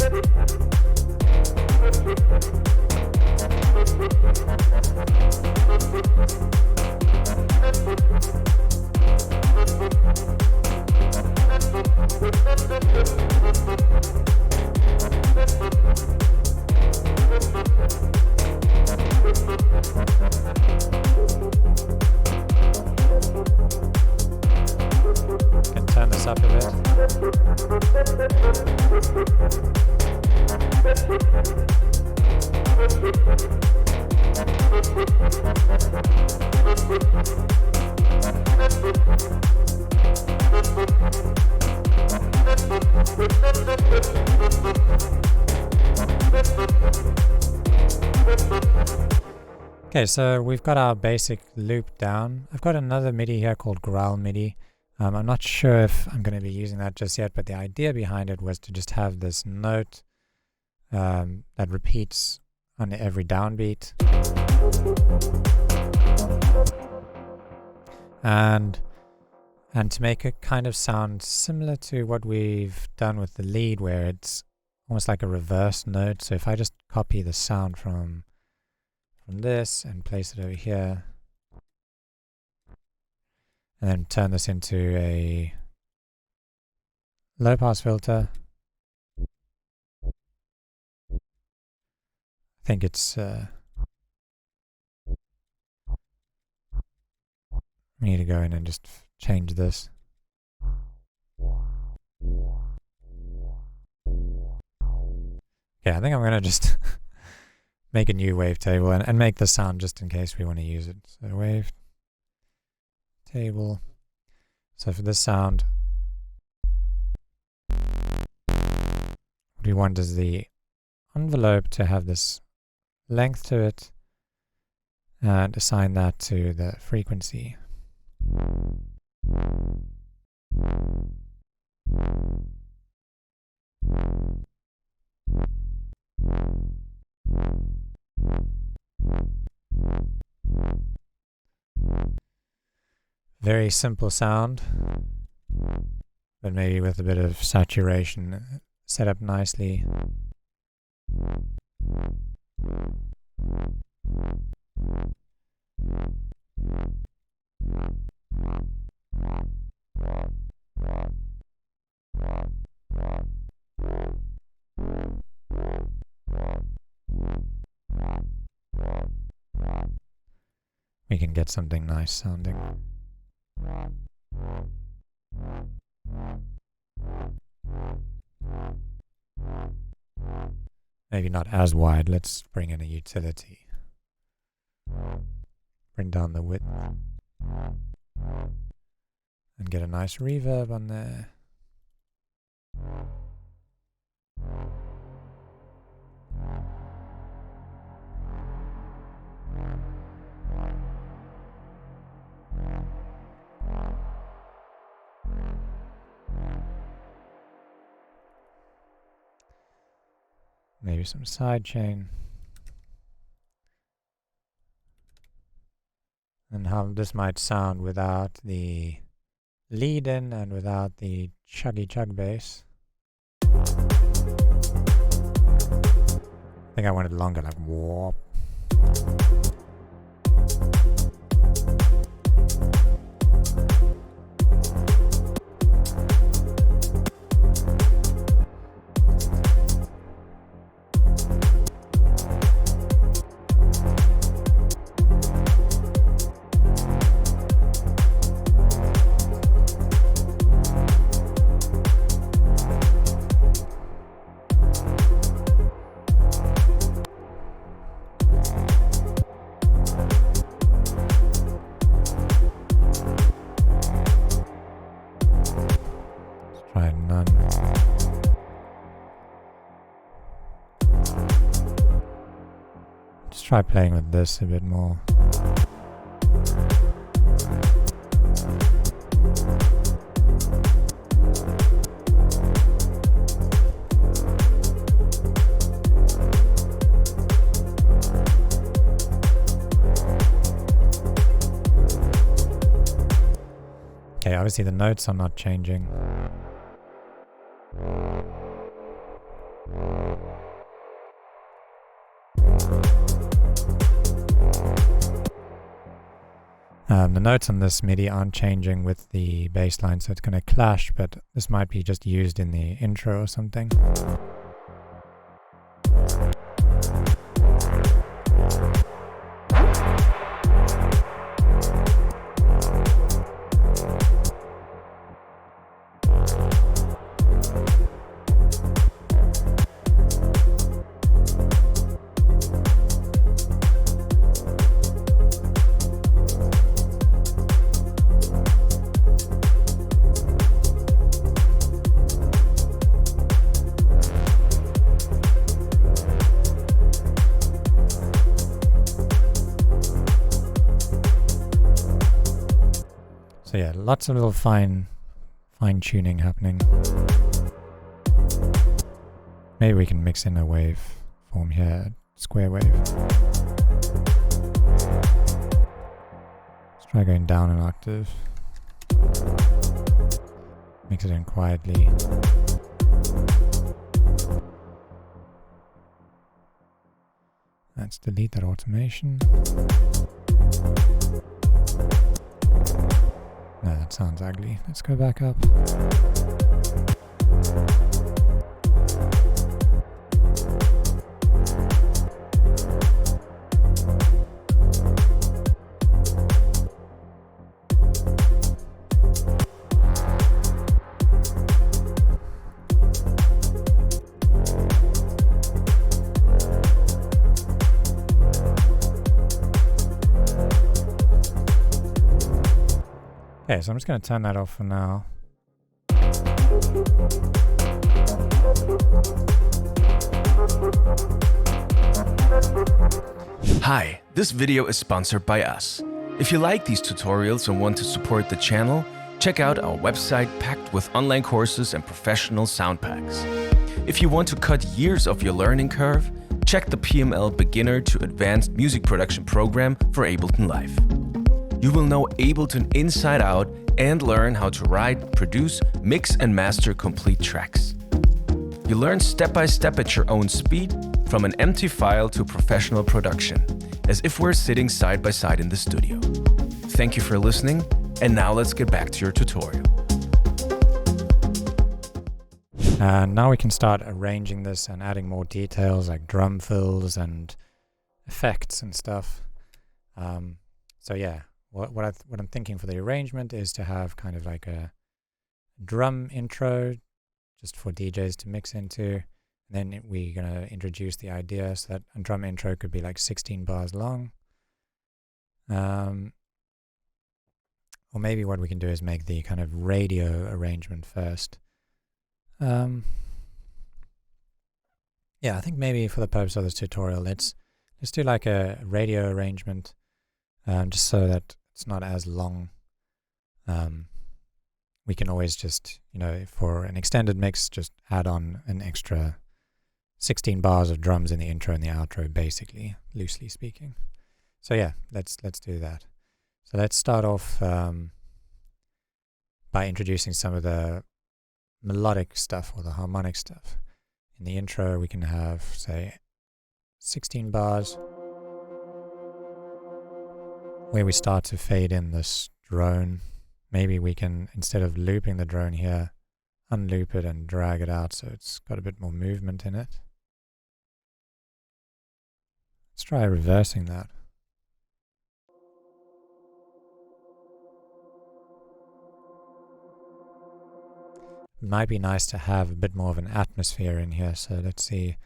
Speaker 1: Okay, so we've got our basic loop down. I've got another MIDI here called Growl MIDI. I'm not sure if I'm going to be using that just yet, but the idea behind it was to just have this note that repeats on every downbeat. And to make it kind of sound similar to what we've done with the lead, where it's almost like a reverse note. So if I just copy the sound from this and place it over here, and then turn this into a low pass filter, I think it's we need to go in and just change this. Yeah, I think I'm gonna just make a new wavetable and make the sound just in case we want to use it. So wavetable. So for this sound, what we want is the envelope to have this length to it and assign that to the frequency. Very simple sound, but maybe with a bit of saturation set up nicely. We can get something nice sounding. Maybe not as wide. Let's bring in a utility. Bring down the width. And get a nice reverb on there. Maybe some sidechain. And how this might sound without the lead in and without the chuggy chug bass. I think I want it longer, like whoop. Try none. Just try playing with this a bit more. Okay, obviously the notes are not changing. The notes on this MIDI aren't changing with the bass line, so it's going to clash, but this might be just used in the intro or something. So yeah, lots of little fine tuning happening. Maybe we can mix in a wave form here, square wave. Let's try going down an octave. Mix it in quietly. Let's delete that automation. No, that sounds ugly. Let's go back up. Okay, so I'm just going to turn that off for now.
Speaker 2: Hi, this video is sponsored by us. If you like these tutorials and want to support the channel, check out our website packed with online courses and professional sound packs. If you want to cut years of your learning curve, check the PML Beginner to Advanced Music Production program for Ableton Live. You will know Ableton inside out and learn how to write, produce, mix and master complete tracks. You learn step by step at your own speed, from an empty file to professional production, as if we're sitting side by side in the studio. Thank you for listening, and now let's get back to your tutorial.
Speaker 1: And now we can start arranging this and adding more details like drum fills and effects and stuff. So yeah. What I'm thinking for the arrangement is to have kind of like a drum intro just for DJs to mix into. And then we're going to introduce the idea so that a drum intro could be like 16 bars long. Or maybe what we can do is make the kind of radio arrangement first. Yeah, I think maybe for the purpose of this tutorial, let's do like a radio arrangement, just so that it's not as long. We can always just, for an extended mix, just add on an extra 16 bars of drums in the intro and the outro, basically, loosely speaking. So yeah, let's do that. So let's start off by introducing some of the melodic stuff or the harmonic stuff. In the intro, we can have, say, 16 bars, where we start to fade in this drone. Maybe we can, instead of looping the drone here, unloop it and drag it out so it's got a bit more movement in it. Let's try reversing that. It might be nice to have a bit more of an atmosphere in here, so let's see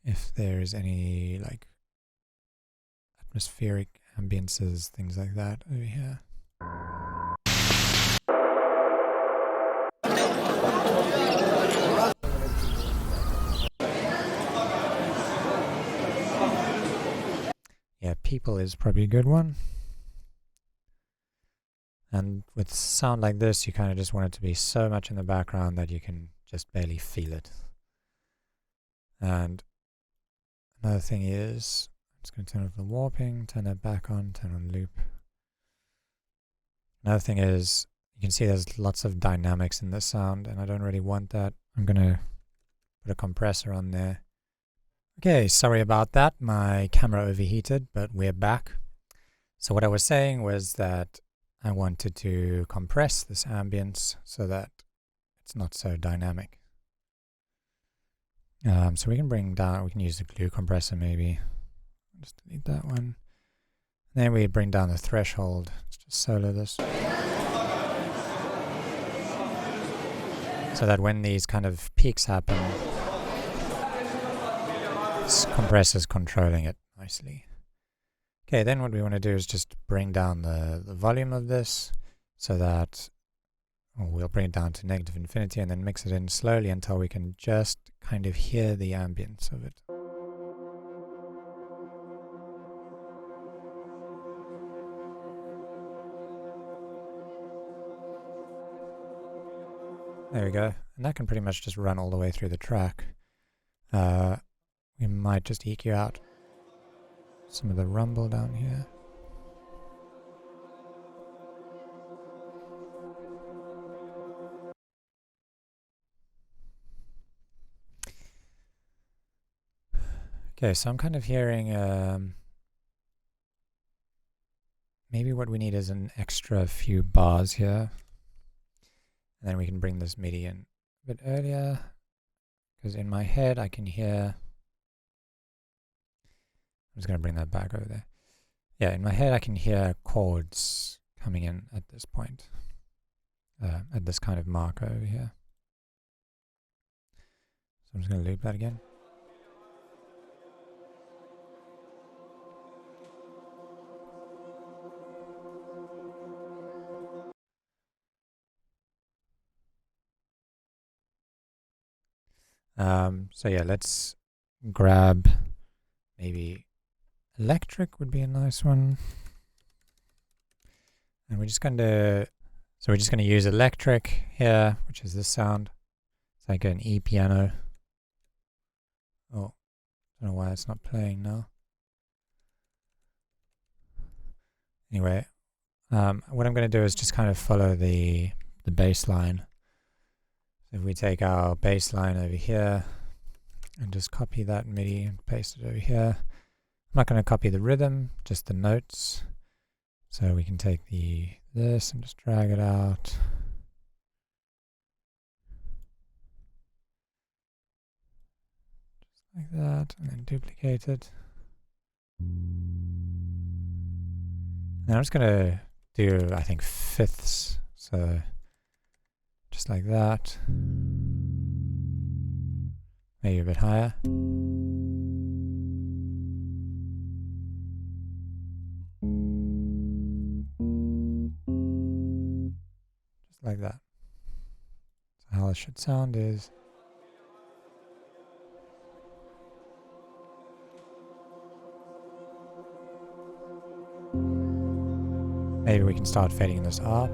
Speaker 1: if there is any like atmospheric ambiances, things like that over here. Yeah, people is probably a good one. And with sound like this, you kind of just want it to be so much in the background that you can just barely feel it. And another thing is, I'm just going to turn off the warping, turn that back on, turn on loop. Another thing is, you can see there's lots of dynamics in the sound, and I don't really want that. I'm going to put a compressor on there. Okay, sorry about that. My camera overheated, but we're back. So what I was saying was that I wanted to compress this ambience so that it's not so dynamic. So we can bring down, we can use the glue compressor maybe. Just delete that one. And then we bring down the threshold. Let's just solo this. So that when these kind of peaks happen, this compressor's controlling it nicely. Okay, then what we want to do is just bring down the volume of this so that we'll bring it down to negative infinity and then mix it in slowly until we can just kind of hear the ambience of it. There we go. And that can pretty much just run all the way through the track. We might just EQ out some of the rumble down here. Okay, so I'm kind of hearing maybe what we need is an extra few bars here. And then we can bring this MIDI in a bit earlier, because in my head I can hear, I'm just going to bring that back over there. Yeah, in my head I can hear chords coming in at this point, at this kind of marker over here. So I'm just going to loop that again. So yeah, let's grab maybe electric would be a nice one. And we're just going to, so we're just going to use electric here, which is this sound. It's like an E piano. Oh, I don't know why it's not playing now. Anyway, what I'm going to do is just kind of follow the bass line. So if we take our bass line over here and just copy that MIDI and paste it over here. I'm not going to copy the rhythm, just the notes. So we can take this and just drag it out. Just like that, and then duplicate it. Now I'm just going to do, I think, fifths. So just like that. Maybe a bit higher. Just like that. So how it should sound is maybe we can start fading this up.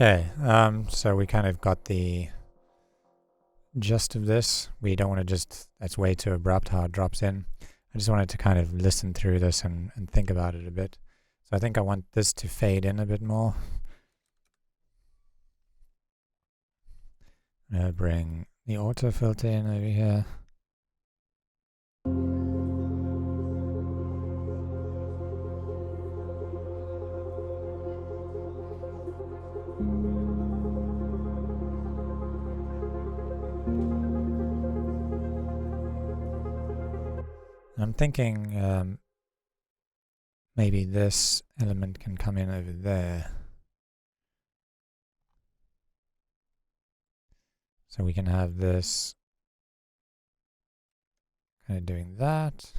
Speaker 1: Okay, so we kind of got the gist of this. We don't want to just, that's way too abrupt how it drops in. I just wanted to kind of listen through this and think about it a bit. So I think I want this to fade in a bit more. I'm going to bring the auto filter in over here. I'm thinking maybe this element can come in over there. So we can have this kind of doing that.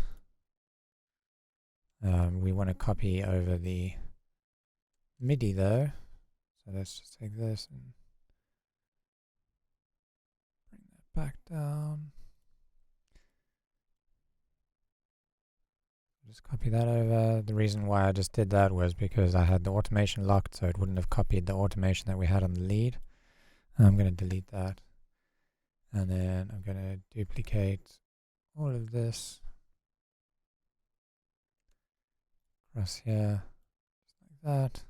Speaker 1: We want to copy over the MIDI though. So let's just take this and bring that back down. Just copy that over. The reason why I just did that was because I had the automation locked, so it wouldn't have copied the automation that we had on the lead. I'm going to delete that. And then I'm going to duplicate all of this across here, just like that.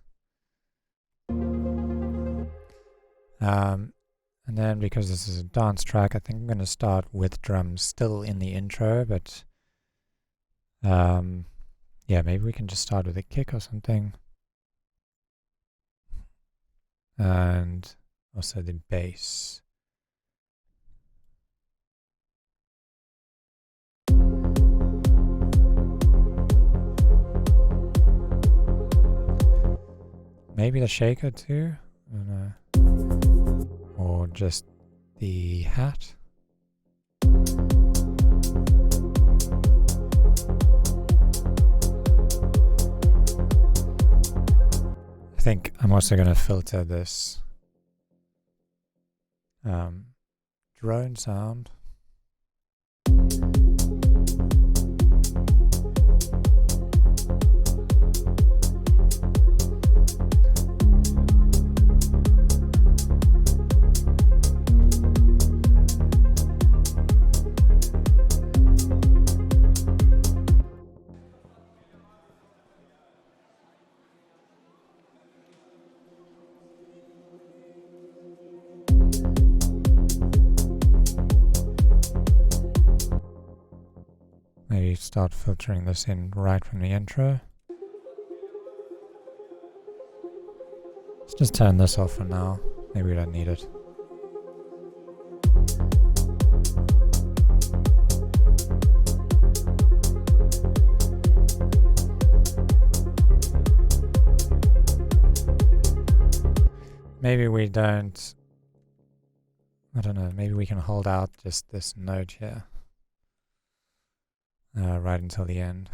Speaker 1: And then because this is a dance track, I think I'm going to start with drums still in the intro, but yeah, maybe we can just start with a kick or something. And also the bass. Maybe the shaker too? I don't know. just the hat. I think I'm also going to filter this drone sound. Maybe start filtering this in right from the intro. Let's just turn this off for now. Maybe we don't need it. Maybe we don't, I don't know, maybe we can hold out just this note here. Right until the end.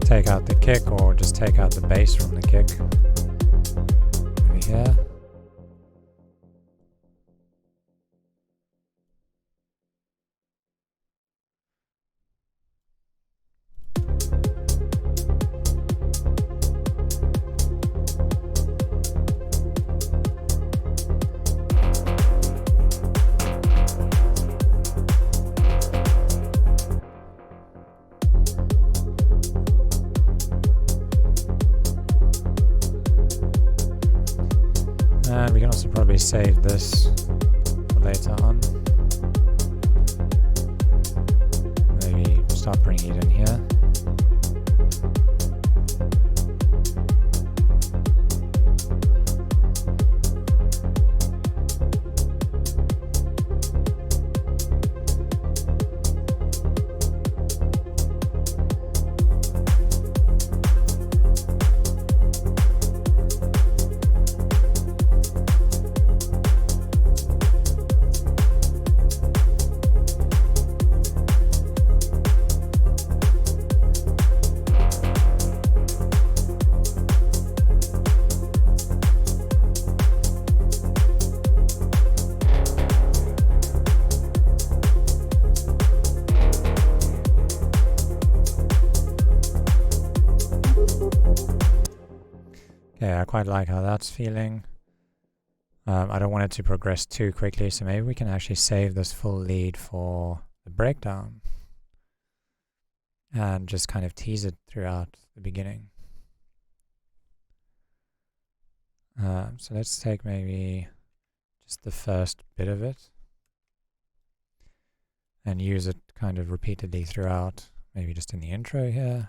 Speaker 1: Take out the kick, or just take out the bass from the kick. Over here. And we can also probably save this for later on. Maybe start bringing it in here. Okay, I quite like how that's feeling. I don't want it to progress too quickly, so maybe we can actually save this full lead for the breakdown and just kind of tease it throughout the beginning. So let's take maybe just the first bit of it and use it kind of repeatedly throughout, maybe just in the intro here.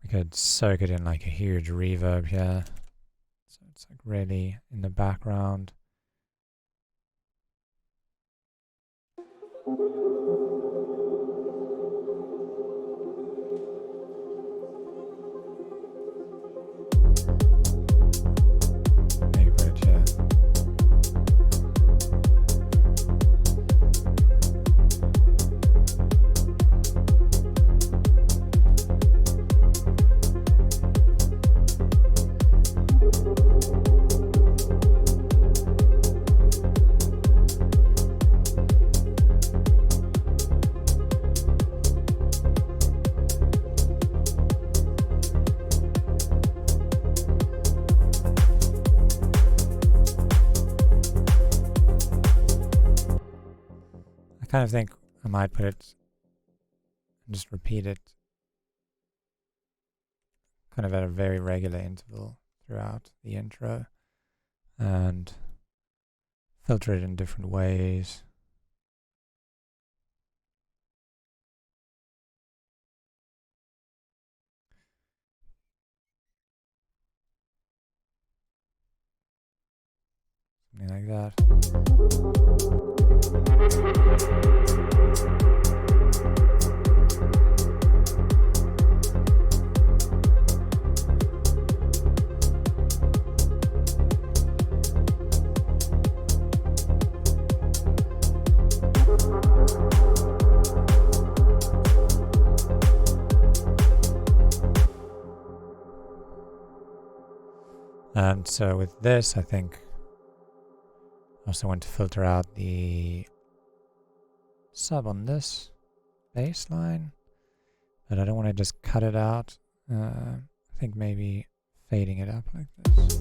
Speaker 1: We could soak it in like a huge reverb here, so it's like really in the background. Maybe put it here. I kind of think I might put it and just repeat it kind of at a very regular interval throughout the intro and filter it in different ways. something like that. And so with this, I think I also want to filter out the sub on this bass line, but I don't want to just cut it out. I think maybe fading it up like this.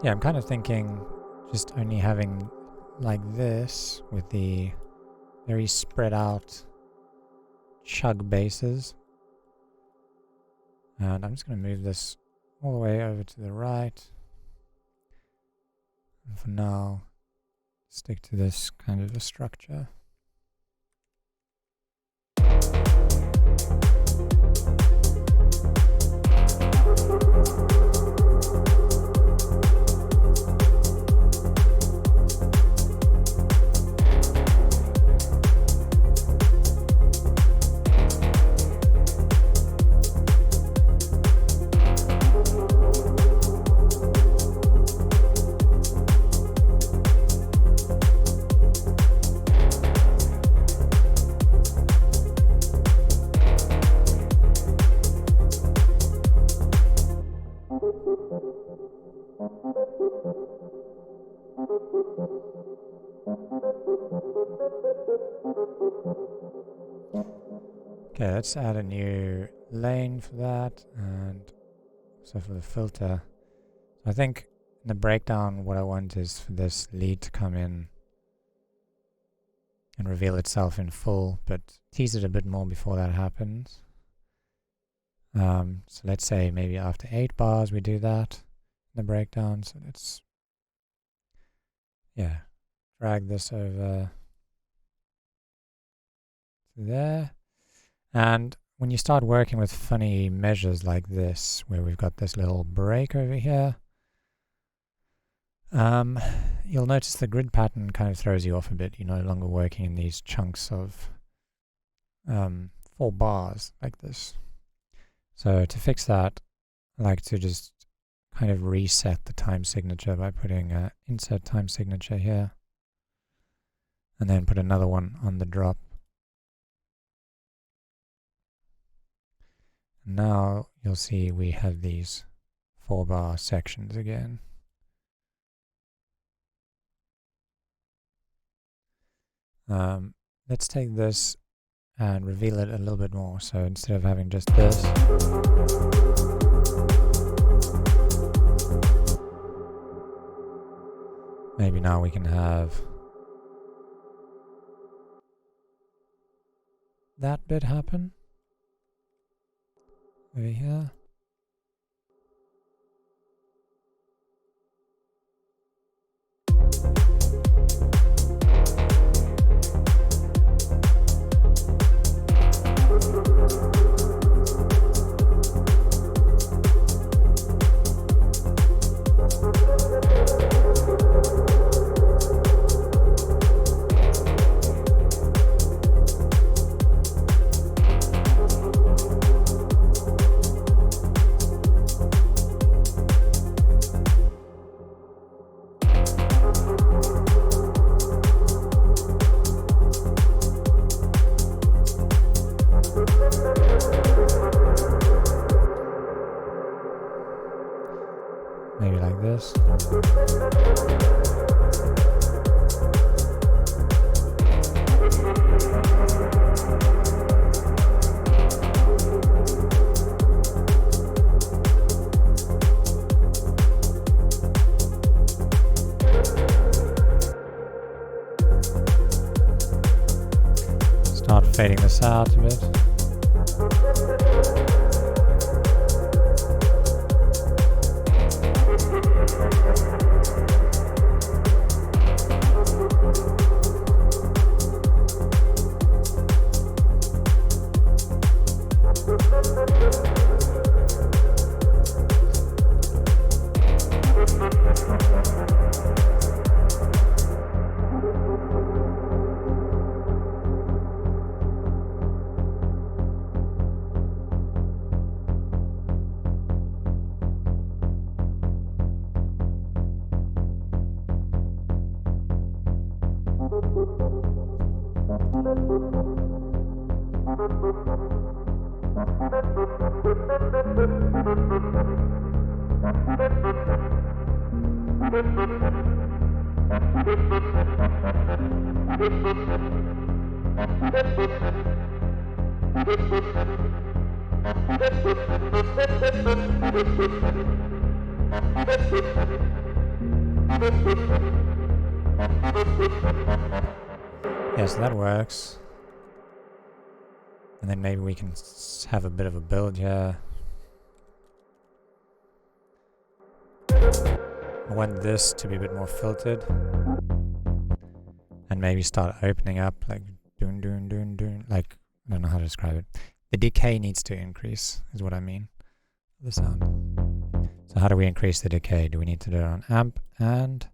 Speaker 1: Yeah, I'm kind of thinking just only having like this with the very spread out chug basses. And I'm just going to move this all the way over to the right. And for now, stick to this kind of a structure. Okay, let's add a new lane for that, and so for the filter. I think in the breakdown what I want is for this lead to come in and reveal itself in full, but tease it a bit more before that happens. So let's say maybe after 8 bars we do that in the breakdown. So let's, yeah, drag this over to there. And when you start working with funny measures like this, where we've got this little break over here, you'll notice the grid pattern kind of throws you off a bit. You're no longer working in these chunks of 4 bars like this. So to fix that, I like to just kind of reset the time signature by putting an insert time signature here, and then put another one on the drop. Now you'll see we have these 4-bar sections again. Let's take this and reveal it a little bit more. So instead of having just this, maybe now we can have that bit happen over here. Start fading this out a bit. Yeah, so that works. And then maybe we can have a bit of a build here. I want this to be a bit more filtered. And maybe start opening up, like doon doon doon doon. Like, I don't know how to describe it. The decay needs to increase, is what I mean. The sound. So how do we increase the decay? Do we need to do it on amp and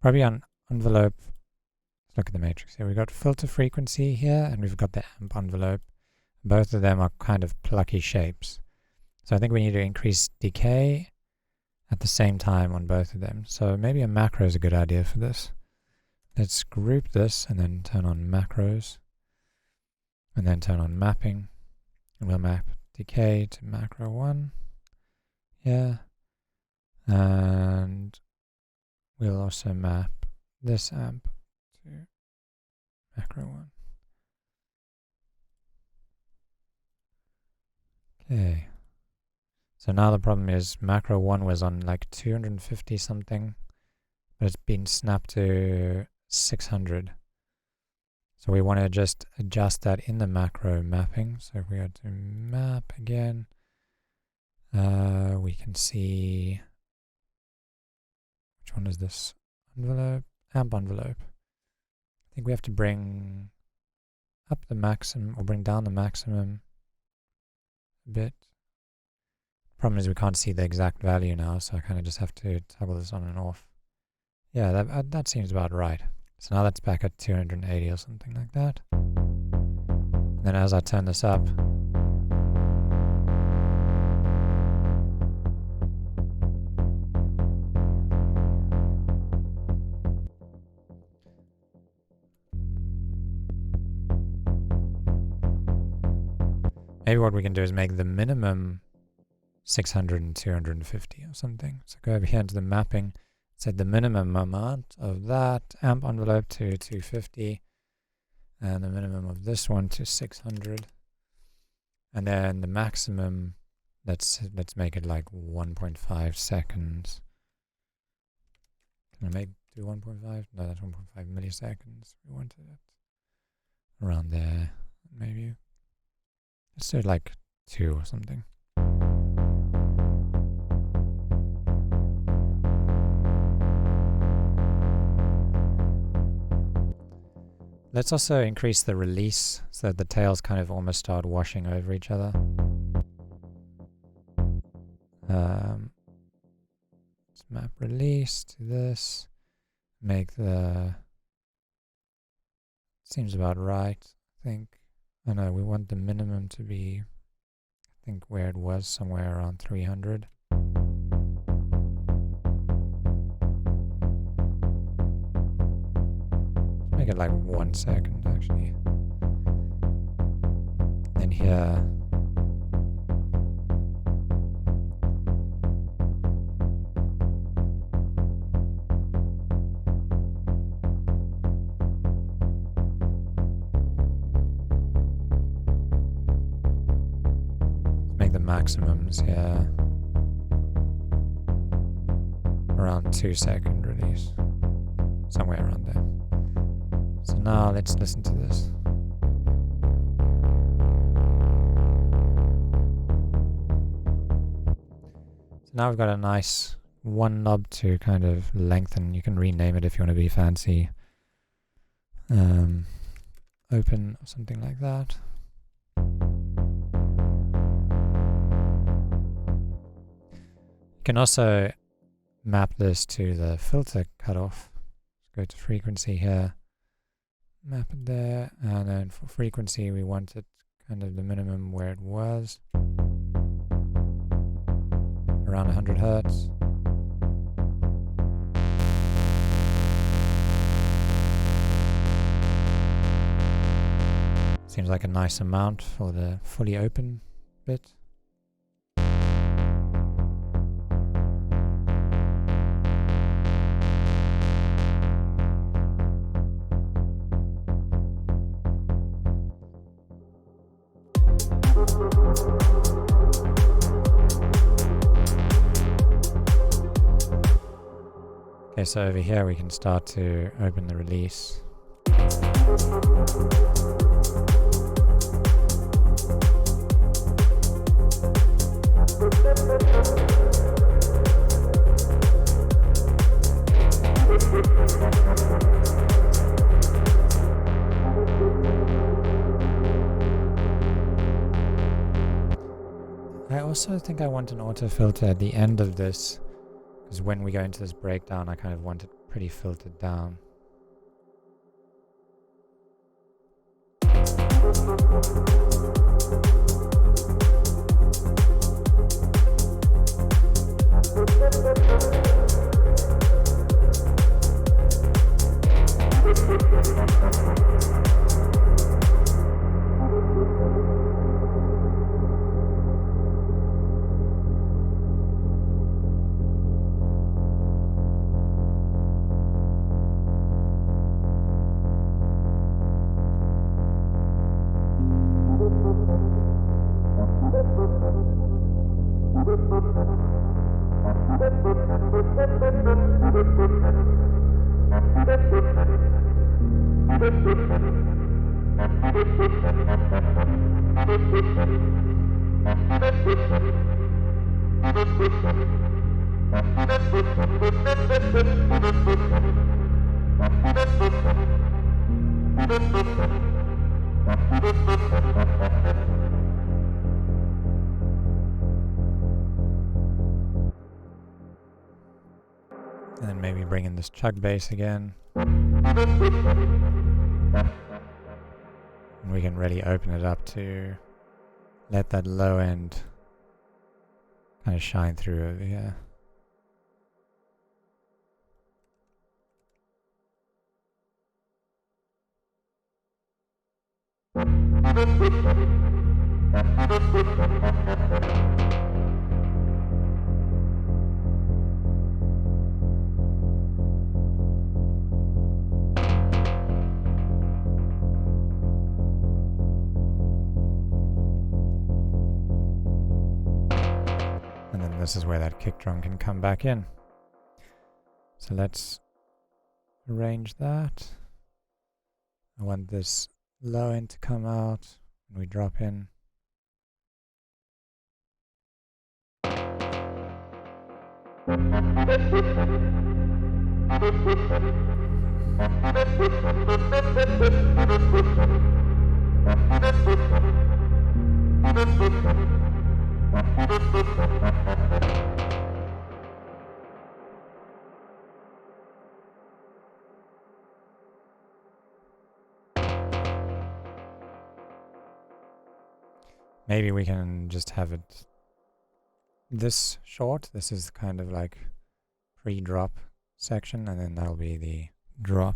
Speaker 1: probably on envelope? Let's look at the matrix here. We've got filter frequency here and we've got the amp envelope. Both of them are kind of plucky shapes. So I think we need to increase decay at the same time on both of them. So maybe a macro is a good idea for this. Let's group this and then turn on macros and then turn on mapping. And we'll map decay to macro 1. Yeah. And we'll also map this amp to macro 1. Okay. So now the problem is macro 1 was on like 250 something, but it's been snapped to 600. So we want to just adjust that in the macro mapping. So if we go to map again, we can see, which one is this? Envelope, amp envelope. I think we have to bring up the maximum or bring down the maximum a bit. Problem is we can't see the exact value now, so I kind of just have to toggle this on and off. Yeah, that seems about right. So now that's back at 280 or something like that. And then as I turn this up, maybe what we can do is make the minimum 600 and 250 or something. So go over here into the mapping, set the minimum amount of that amp envelope to 250 and the minimum of this one to 600. And then the maximum, let's make it like 1.5 seconds. Can I do 1.5? No, that's 1.5 milliseconds. We wanted it around there. Maybe let's do it like 2 or something. Let's also increase the release so that the tails kind of almost start washing over each other. Let's map release to this. Make the... Seems about right, I think. Oh no, we want the minimum to be, I think, where it was, somewhere around 300. Make it like 1 second actually. Then here, make the maximums here around 2 second release, somewhere around there. So now let's listen to this. now we've got a nice one knob to kind of lengthen. You can rename it if you want to be fancy. Open or something like that. You can also map this to the filter cutoff. Let's go to frequency here, map it there, and then for frequency we want it kind of the minimum where it was, around 100 Hertz. Seems like a nice amount for the fully open bit. Okay, so over here we can start to open the release. I also think I want an auto filter at the end of this, because when we go into this breakdown I kind of want it pretty filtered down. And then maybe bring in this chug bass again. And we can really open it up to let that low end kind of shine through over here. This is where that kick drum can come back in. So let's arrange that. I want this low end to come out when we drop in. Maybe we can just have it this short. This is kind of like pre-drop section, and then that'll be the drop.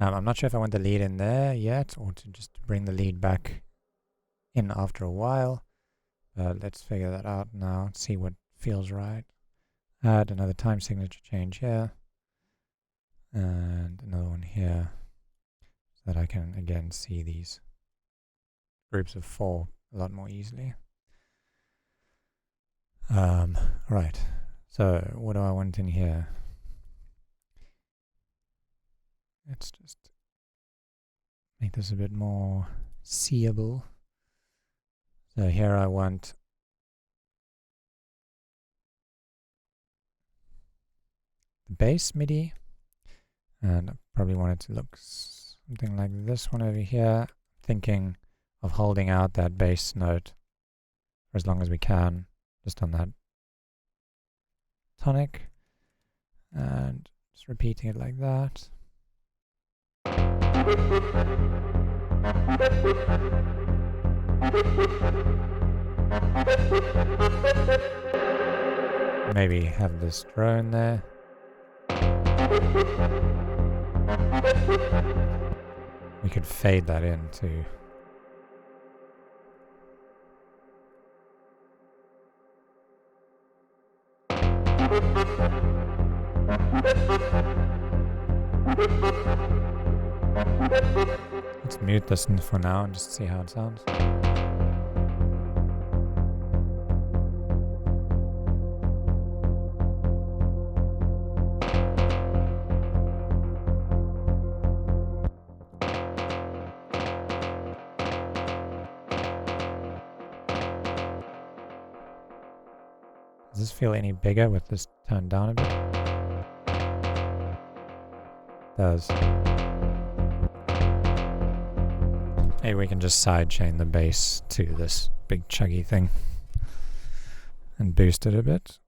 Speaker 1: I'm not sure if I want the lead in there yet, or to just bring the lead back in after a while. Let's figure that out now, see what feels right. Add another time signature change here, and another one here, so that I can again see these groups of 4 a lot more easily. Right, so what do I want in here? Let's just make this a bit more seeable. So here I want the bass MIDI, and I probably want it to look something like this one over here, thinking of holding out that bass note for as long as we can, just on that tonic, and just repeating it like that. Maybe have this drone there. We could fade that in too. Let's mute this for now and just see how it sounds. Does this feel any bigger with this turned down a bit? It does. Maybe we can just sidechain the bass to this big chuggy thing and boost it a bit.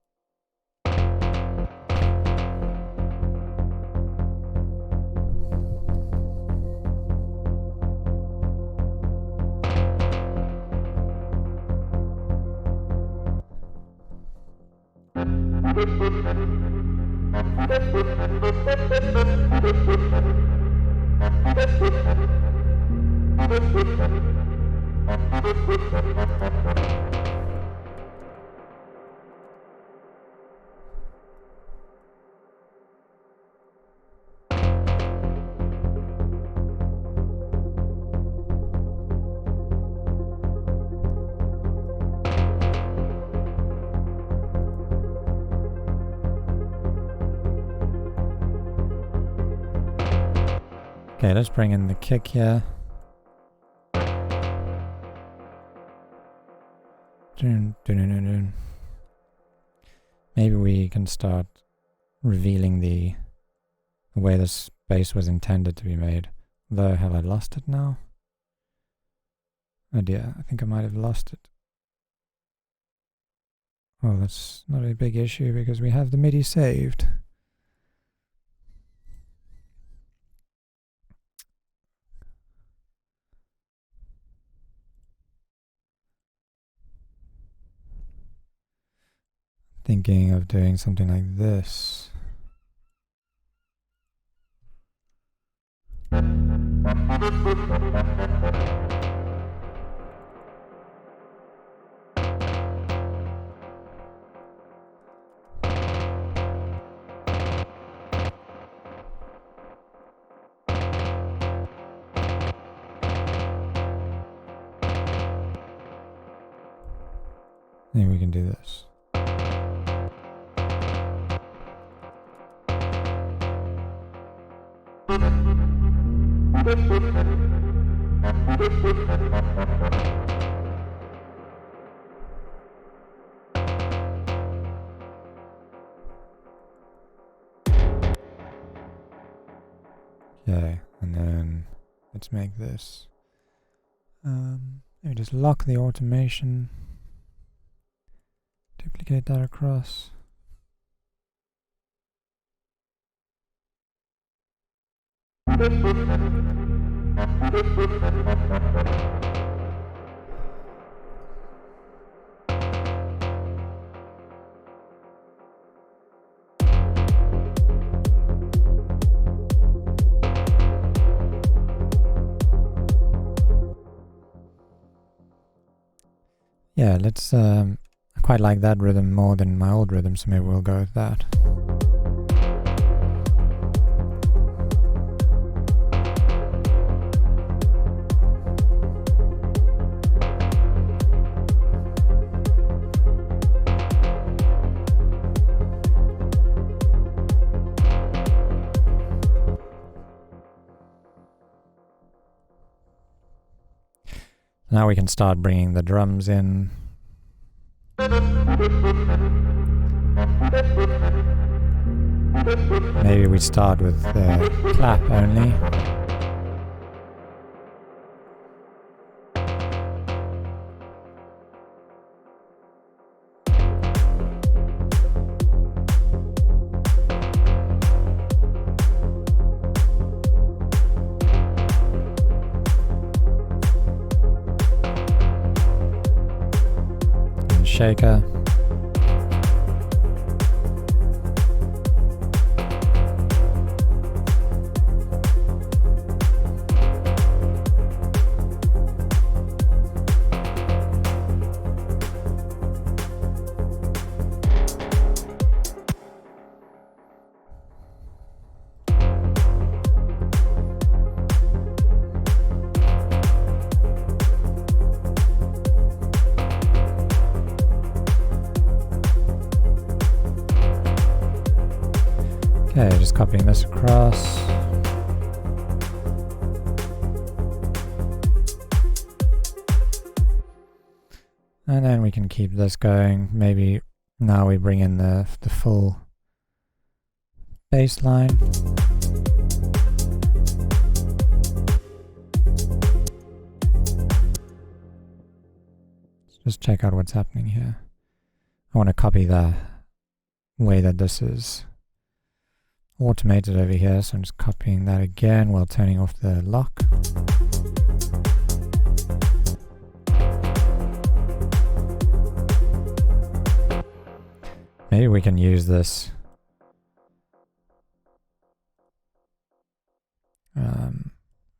Speaker 1: Okay, let's bring in the kick here. Maybe we can start revealing the way this bass was intended to be made. Though, have I lost it now? Oh dear, I think I might have lost it. Oh, that's not a big issue because we have the MIDI saved. Thinking of doing something like this. Maybe we can do this. Okay, and then let's make this. Maybe just lock the automation. Duplicate that across. Yeah, let's I quite like that rhythm more than my old rhythm, so maybe we'll go with that. Now we can start bringing the drums in. Maybe we start with the clap only. And shaker. Okay, just copying this across. And then we can keep this going. Maybe now we bring in the full bass line. Let's just check out what's happening here. I want to copy the way that this is automated over here, so I'm just copying that again while turning off the lock. Maybe we can use this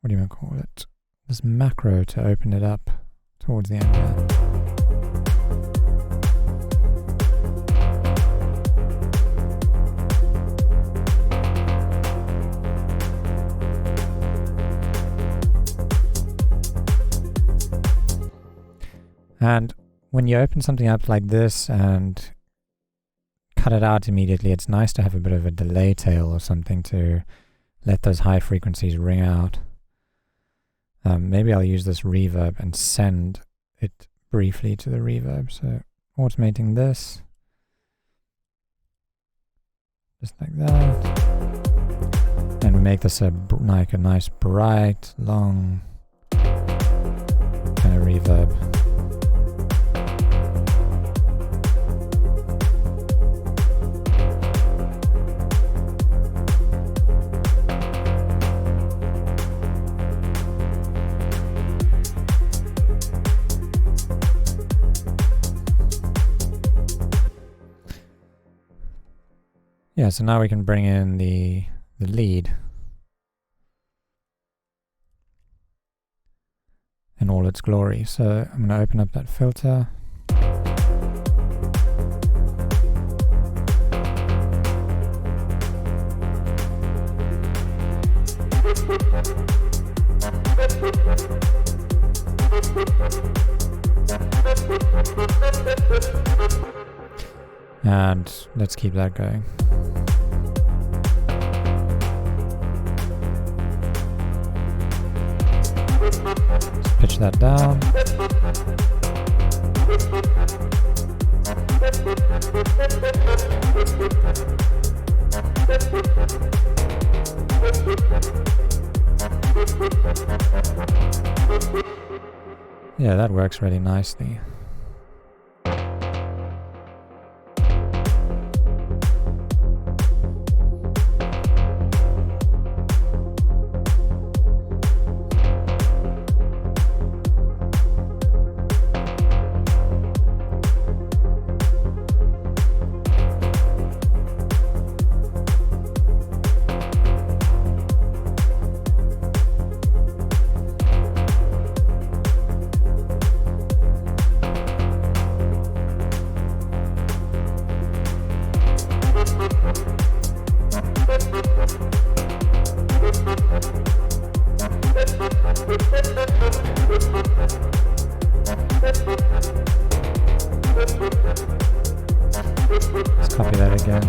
Speaker 1: what do you want to call it? This macro to open it up towards the end here. And when you open something up like this and cut it out immediately, it's nice to have a bit of a delay tail or something to let those high frequencies ring out. Maybe I'll use this reverb and send it briefly to the reverb. So automating this, just like that. And we make this like a nice bright, long kind of reverb. Yeah, so now we can bring in the lead in all its glory. So I'm going to open up that filter. And let's keep that going. Let's pitch that down. Yeah, that works really nicely. Let's copy that again.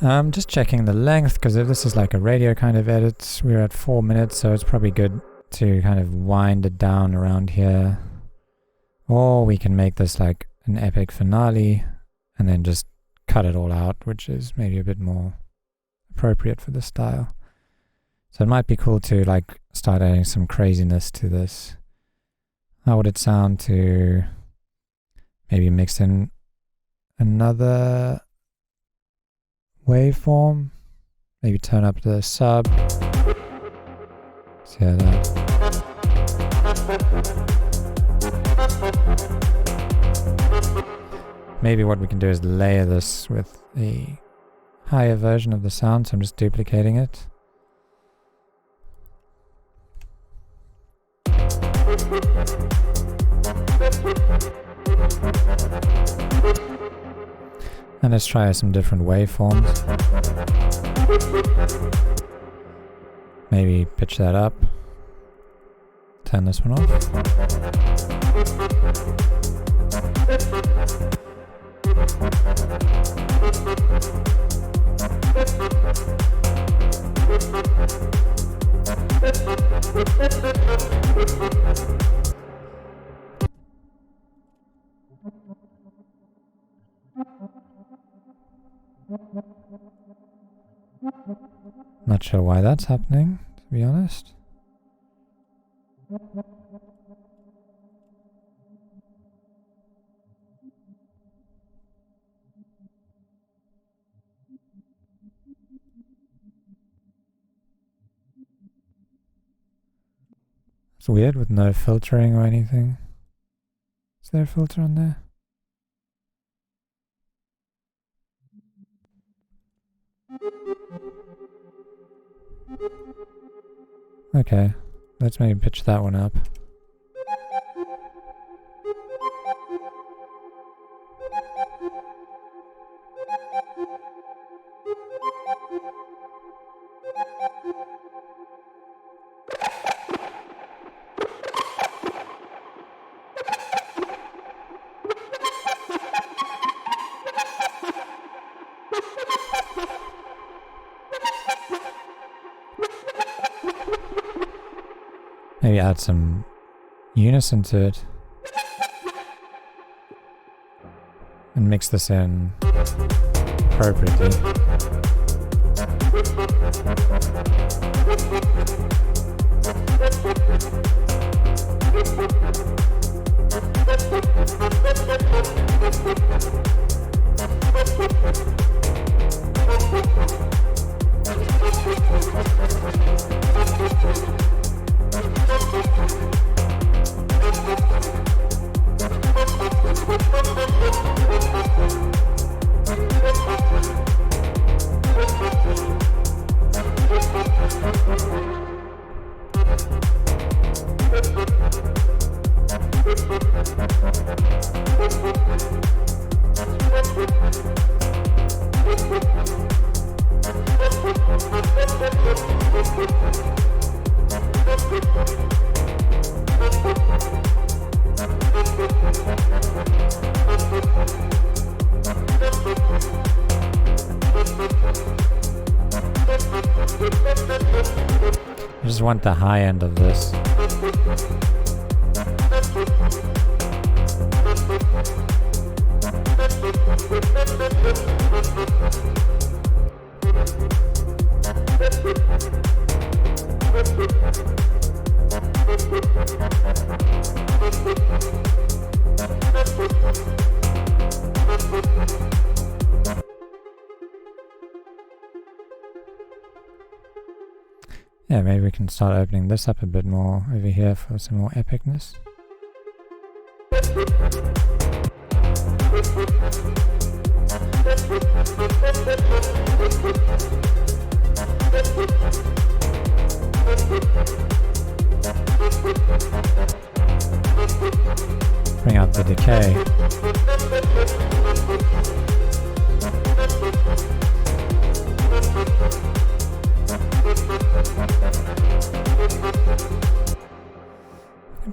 Speaker 1: I'm just checking the length, because if this is like a radio kind of edit, we're at 4 minutes, so it's probably good to kind of wind it down around here. Or we can make this like an epic finale and then just cut it all out, which is maybe a bit more appropriate for the style. So it might be cool to like start adding some craziness to this. How would it sound to maybe mix in another waveform? Maybe turn up the sub. Let's hear that. Maybe what we can do is layer this with a higher version of the sound, so I'm just duplicating it. And let's try some different waveforms. Maybe pitch that up. Turn this one off. Not sure why that's happening, to be honest. It's weird with no filtering or anything. Is there a filter on there? Okay, let's maybe pitch that one up. Maybe add some unison to it and mix this in appropriately. I just want the high end of this. Yeah, maybe we can start opening this up a bit more over here for some more epicness.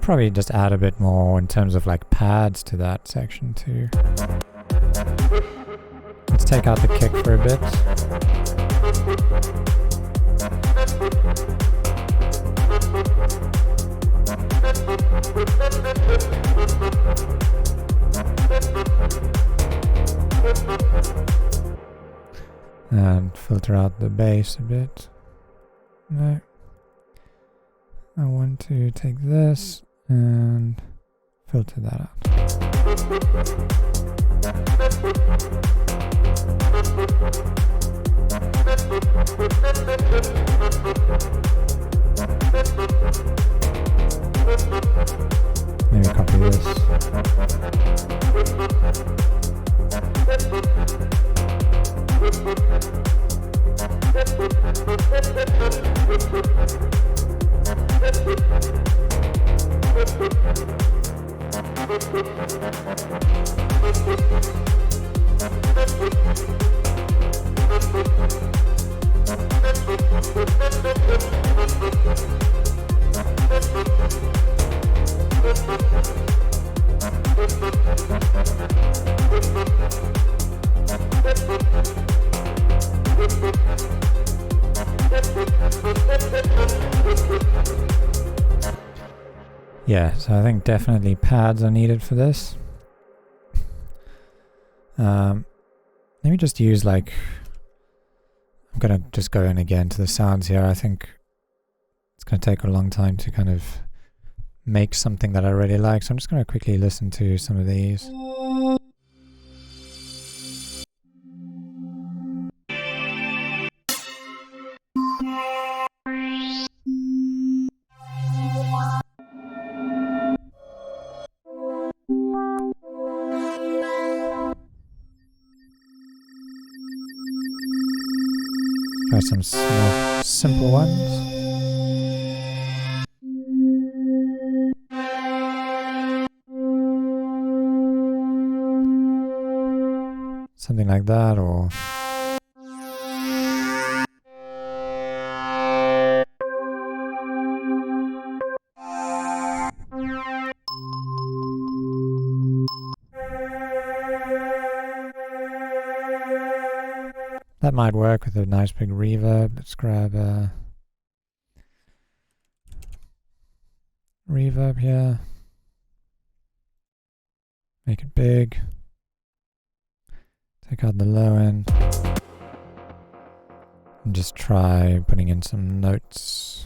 Speaker 1: probably just add a bit more in terms of like pads to that section too. Let's take out the kick for a bit. And filter out the bass a bit. No. I want to take this and filter that out. Maybe copy this. Yeah, so I think definitely pads are needed for this. Let me just use like, I'm gonna just go in again to the sounds here. I think it's gonna take a long time to kind of make something that I really like, so I'm just gonna quickly listen to some of these. Try some more simple ones. Something like that, or that might work with a nice big reverb. Let's grab a reverb here. Make it big. Take out the low end. And just try putting in some notes.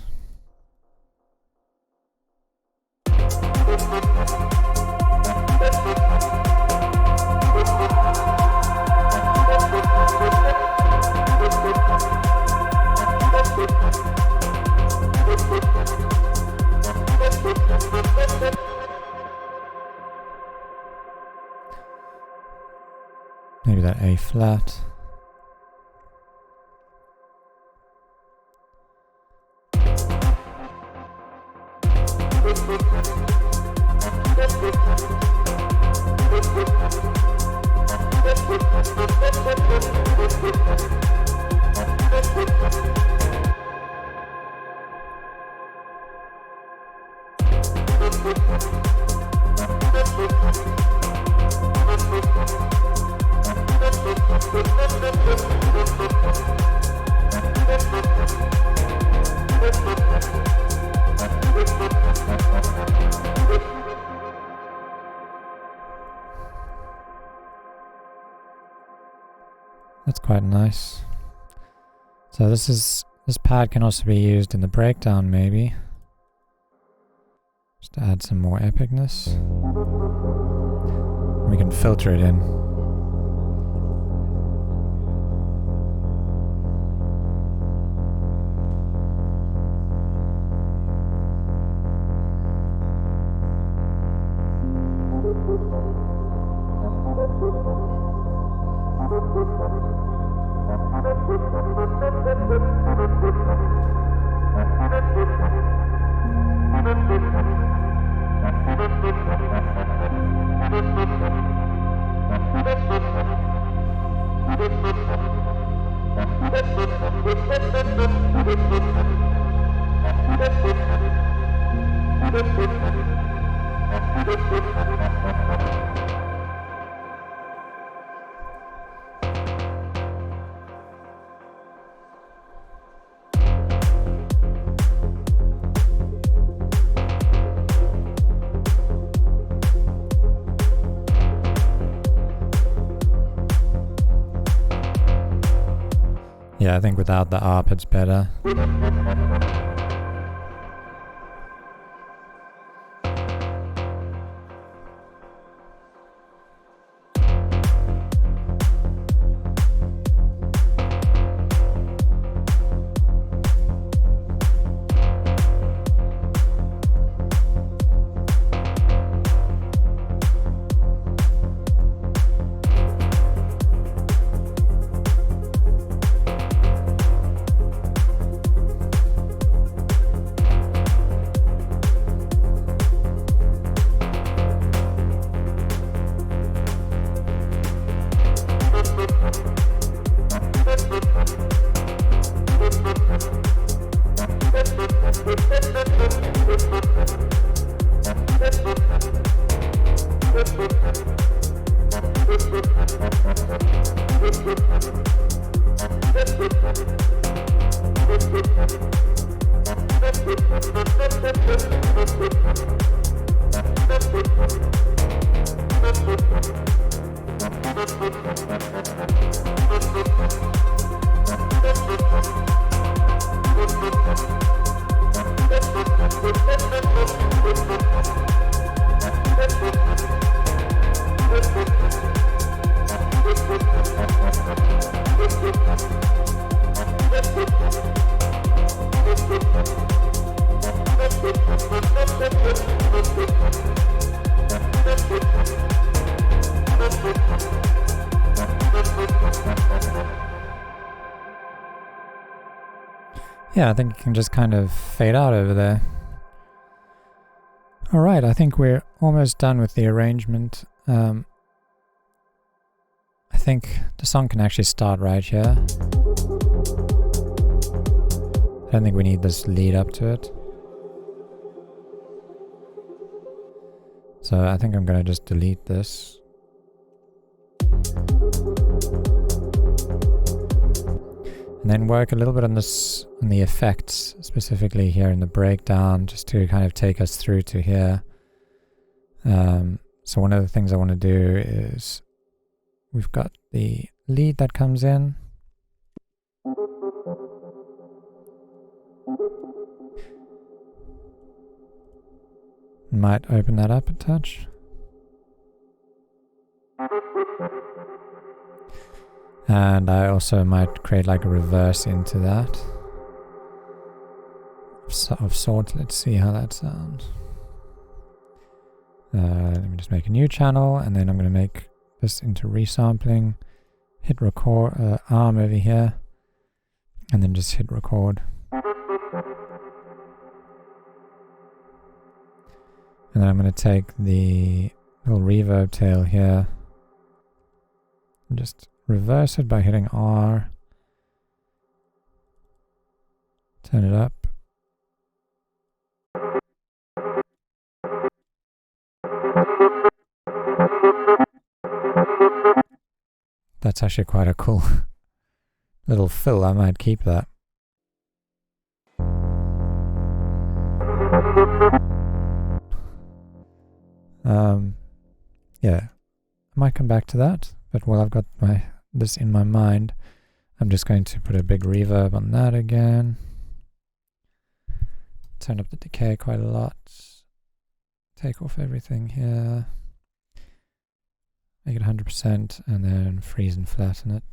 Speaker 1: Maybe that A flat. That's quite nice. So this pad can also be used in the breakdown maybe. Just to add some more epicness. We can filter it in. Yeah, I think without the ARP it's better. Yeah, I think it can just kind of fade out over there. Alright, I think we're almost done with the arrangement. I think the song can actually start right here. I don't think we need this lead up to it. So I think I'm going to just delete this. And then work a little bit on this, on the effects, specifically here in the breakdown, just to kind of take us through to here. So one of the things I want to do is, we've got the lead that comes in. Might open that up a touch. And I also might create like a reverse into that of sorts. Let's see how that sounds. Let me just make a new channel, and then I'm going to make this into resampling. Hit record, arm over here, and then just hit record. And then I'm going to take the little reverb tail here and just reverse it by hitting R. Turn it up. That's actually quite a cool little fill. I might keep that. Yeah, I might come back to that, but while I've got this in my mind, I'm just going to put a big reverb on that again. Turn up the decay quite a lot. Take off everything here. Make it 100% and then freeze and flatten it.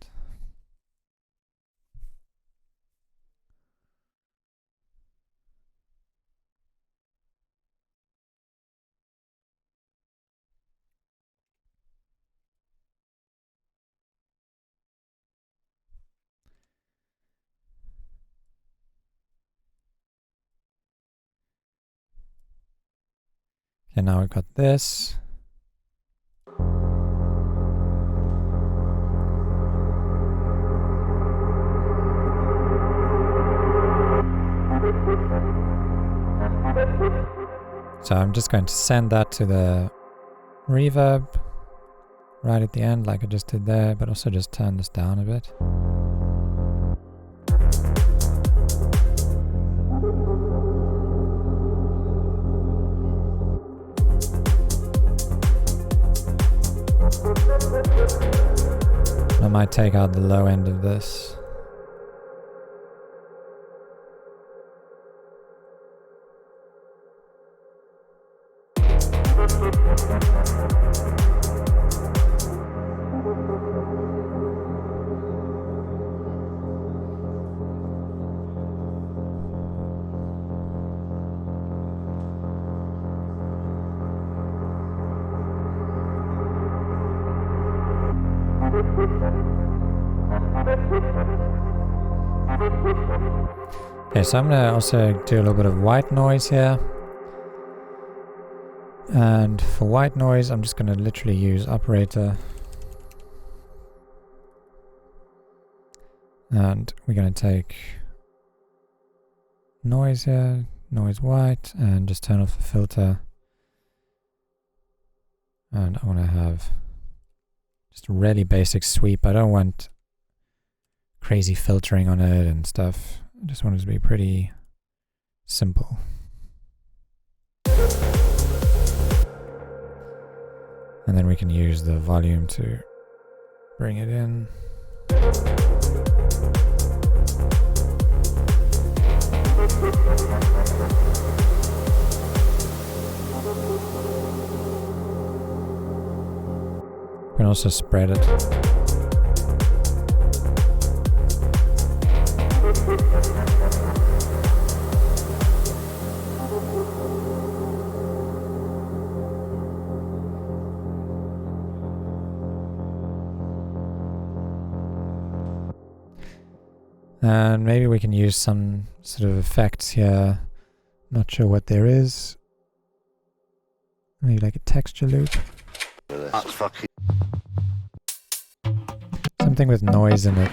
Speaker 1: Okay, now we've got this. So I'm just going to send that to the reverb right at the end like I just did there, but also just turn this down a bit. I might take out the low end of this. Okay, so I'm gonna also do a little bit of white noise here. And for white noise, I'm just gonna literally use operator. And we're gonna take noise here, noise white, and just turn off the filter. And I wanna have just a really basic sweep. I don't want crazy filtering on it and stuff. I just want it to be pretty simple. And then we can use the volume to bring it in. We can also spread it. And maybe we can use some sort of effects here. Not sure what there is. Maybe like a texture loop.
Speaker 3: That's fucking...
Speaker 1: Something with noise in it.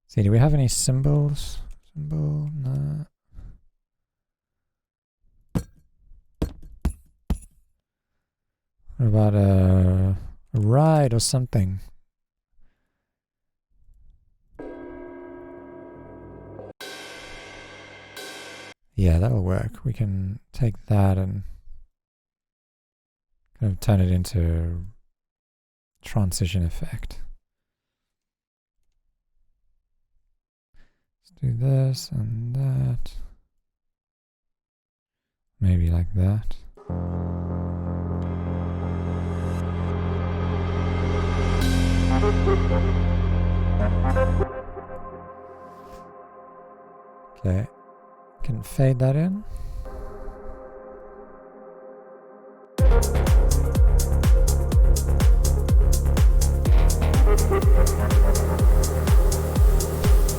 Speaker 1: See, do we have any cymbals? Cymbal? No. What about a ride or something? Yeah, that'll work. We can take that and kind of turn it into a transition effect. Let's do this and that. Maybe like that. Okay. Can fade that in.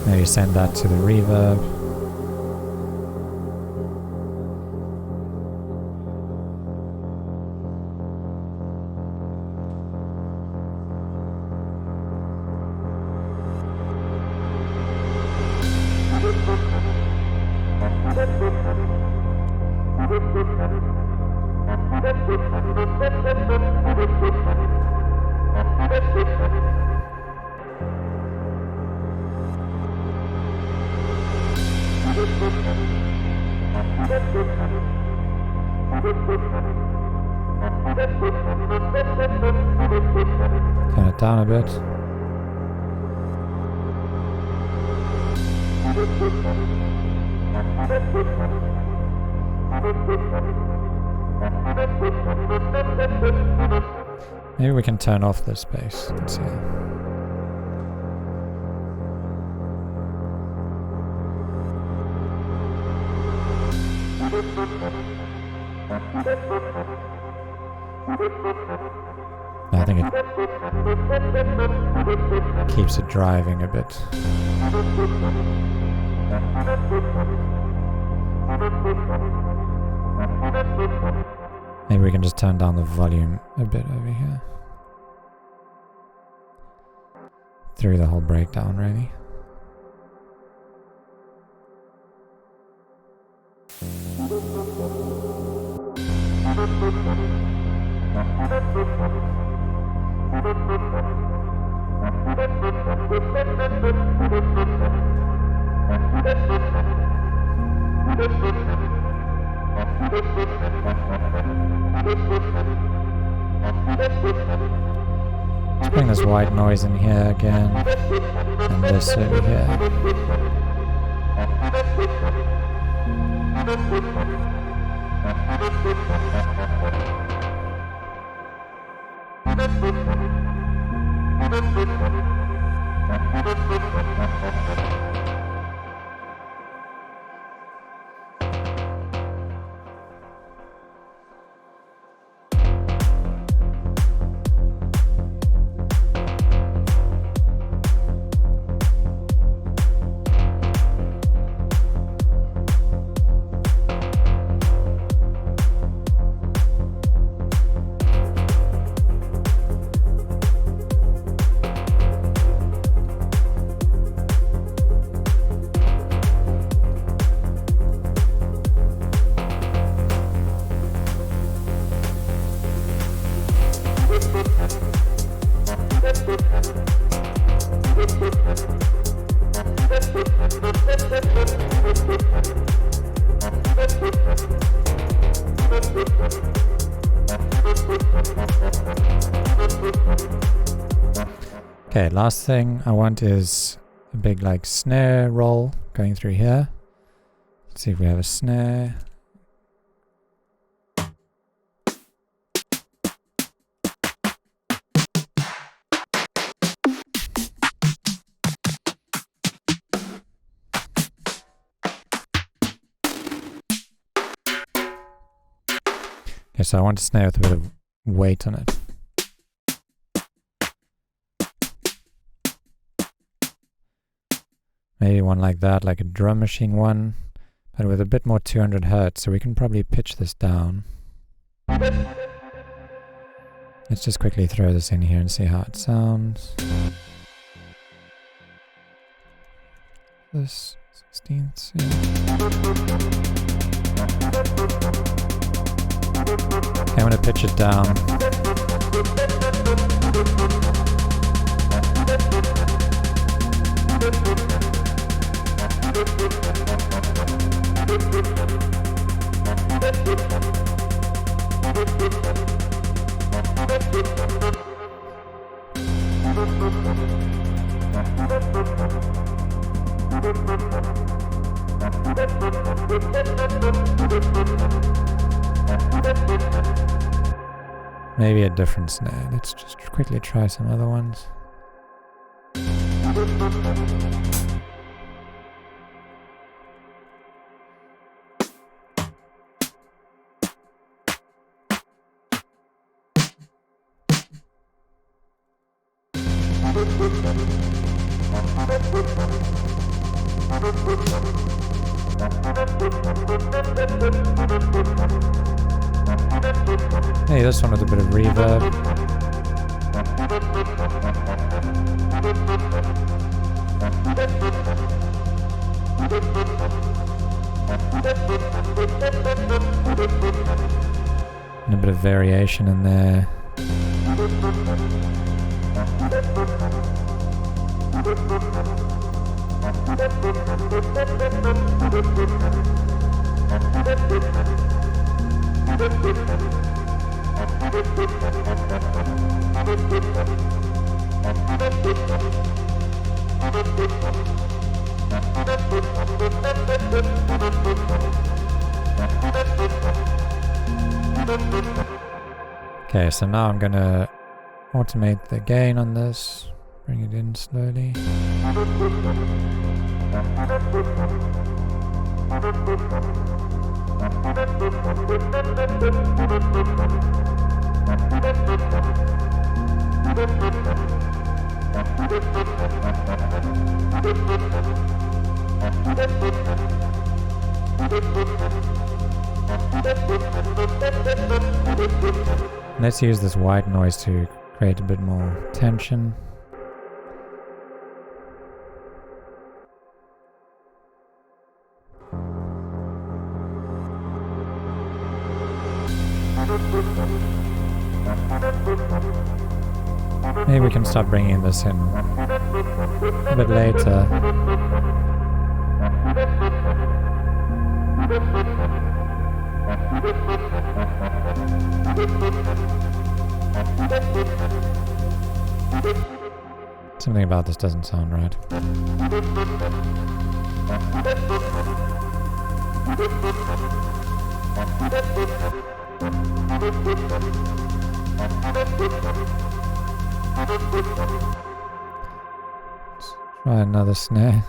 Speaker 1: Maybe send that to the reverb. Turn it down a bit. Maybe we can turn off this bass. Let's see. I think it keeps it driving a bit. Maybe we can just turn down the volume a bit over here. Through the whole breakdown, really. Let's bring this white noise in here again, and this over here. Okay, last thing I want is a big like snare roll going through here. Let's see if we have a snare. Okay, so I want a snare with a bit of weight on it. Maybe one like that, like a drum machine one, but with a bit more 200 Hertz, so we can probably pitch this down. Let's just quickly throw this in here and see how it sounds. This 16th, yeah. Okay, I'm going to pitch it down. Maybe a different snare. Let's just quickly try some other ones. Hey, this one with a bit of reverb. And a bit of variation in there. Okay, so now I'm gonna automate the gain on this, bring it in slowly. Let's use this white noise to create a bit more tension. Maybe we can start bringing this in a bit later. Something about this doesn't sound right. Let's try another snare.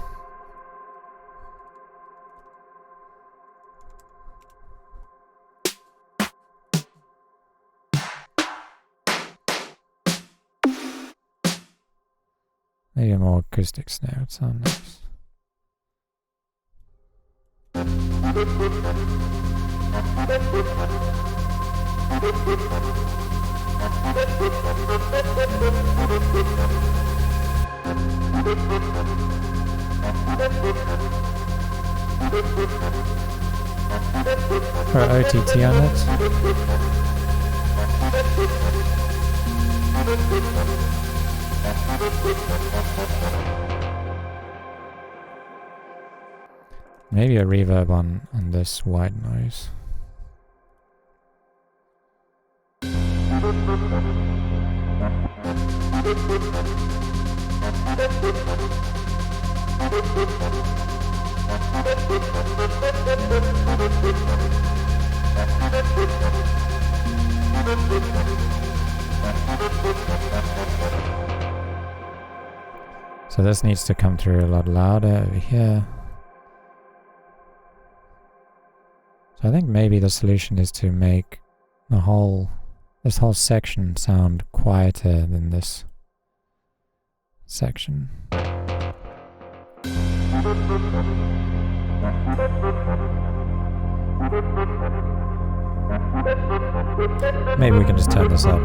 Speaker 1: Maybe a more acoustic snare would sound nice. Throw OTT on it. Maybe a reverb on this white noise. So this needs to come through a lot louder over here. So I think maybe the solution is to make this whole section sound quieter than this section. Maybe we can just turn this up.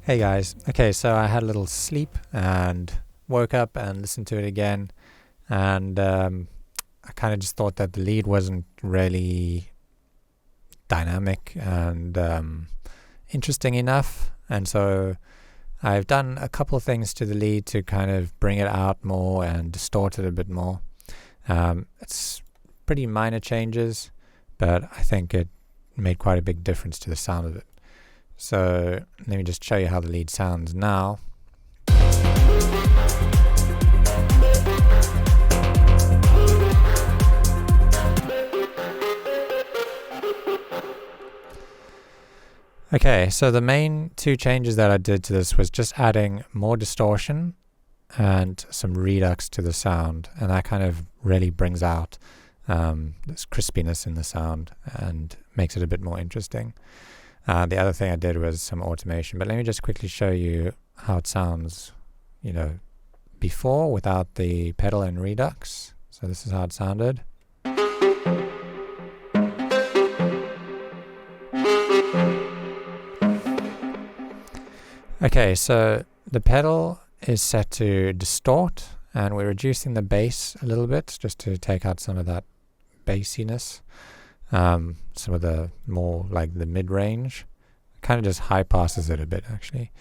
Speaker 1: Hey guys, okay, so I had a little sleep and woke up and listened to it again, and I kind of just thought that the lead wasn't really dynamic and interesting enough, and so I've done a couple of things to the lead to kind of bring it out more and distort it a bit more. It's pretty minor changes, but I think it made quite a big difference to the sound of it. So let me just show you how the lead sounds now. Okay, so the main two changes that I did to this was just adding more distortion and some redux to the sound, and that kind of really brings out this crispiness in the sound and makes it a bit more interesting. The other thing I did was some automation, but let me just quickly show you how it sounds, before without the pedal and redux. So this is how it sounded. Okay, so the pedal is set to distort, and we're reducing the bass a little bit just to take out some of that bassiness, some of the more like the mid-range. Kind of just high passes it a bit actually.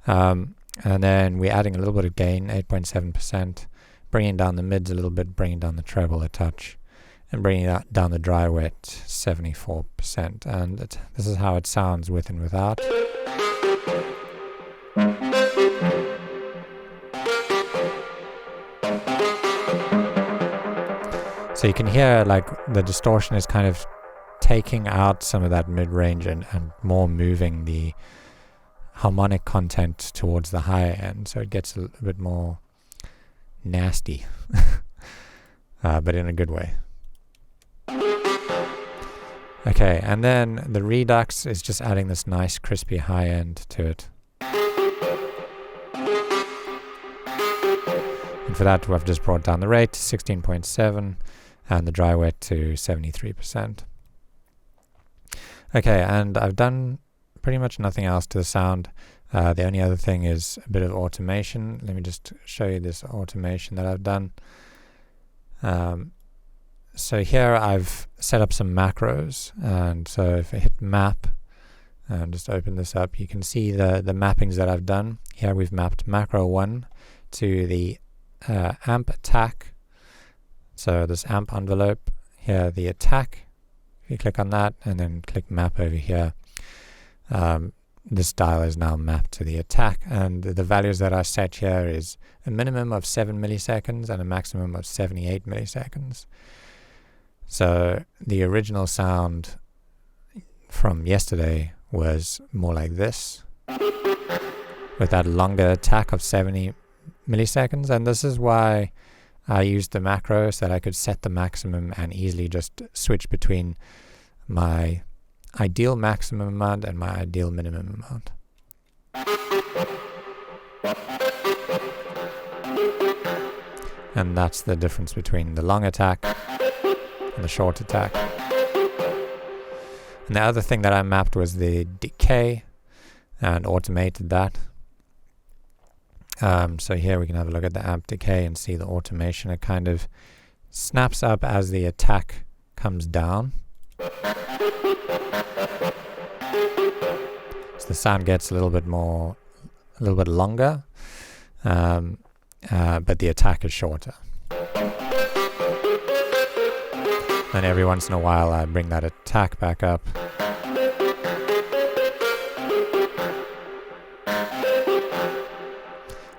Speaker 1: And then we're adding a little bit of gain, 8.7%, bringing down the mids a little bit, bringing down the treble a touch, and bringing down the dry wet 74%. And this is how it sounds with and without. So you can hear like the distortion is kind of taking out some of that mid-range and more moving the harmonic content towards the higher end. So it gets a little bit more nasty, but in a good way. Okay, and then the redux is just adding this nice crispy high end to it. And for that, we've just brought down the rate to 16.7 and the dry wet to 73%. Okay, and I've done pretty much nothing else to the sound. The only other thing is a bit of automation. Let me just show you this automation that I've done. So here I've set up some macros, and so if I hit map and just open this up, you can see the mappings that I've done. Here we've mapped macro 1 to the amp attack. So this amp envelope, here the attack. If you click on that and then click map over here, this dial is now mapped to the attack, and the values that I set here is a minimum of 7 milliseconds and a maximum of 78 milliseconds. So the original sound from yesterday was more like this, with that longer attack of 70 milliseconds, and this is why I used the macro so that I could set the maximum and easily just switch between my ideal maximum amount and my ideal minimum amount. And that's the difference between the long attack and the short attack. And the other thing that I mapped was the decay and automated that. So here we can have a look at the amp decay and see the automation. It kind of snaps up as the attack comes down. So the sound gets a little bit longer, but the attack is shorter. And every once in a while I bring that attack back up.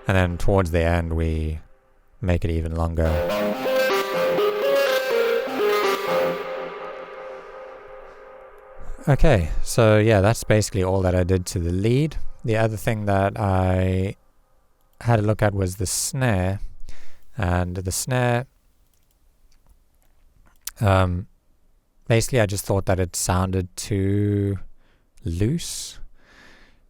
Speaker 1: And then towards the end we make it even longer. Okay, so yeah, that's basically all that I did to the lead. The other thing that I had a look at was the snare. And the snare, basically I just thought that it sounded too loose.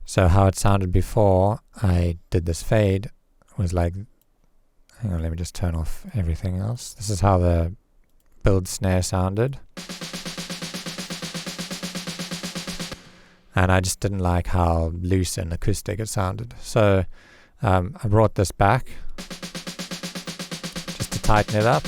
Speaker 1: So how it sounded before I did this fade was like, hang on, let me just turn off everything else. This is how the build snare sounded. And I just didn't like how loose and acoustic it sounded. So I brought this back just to tighten it up.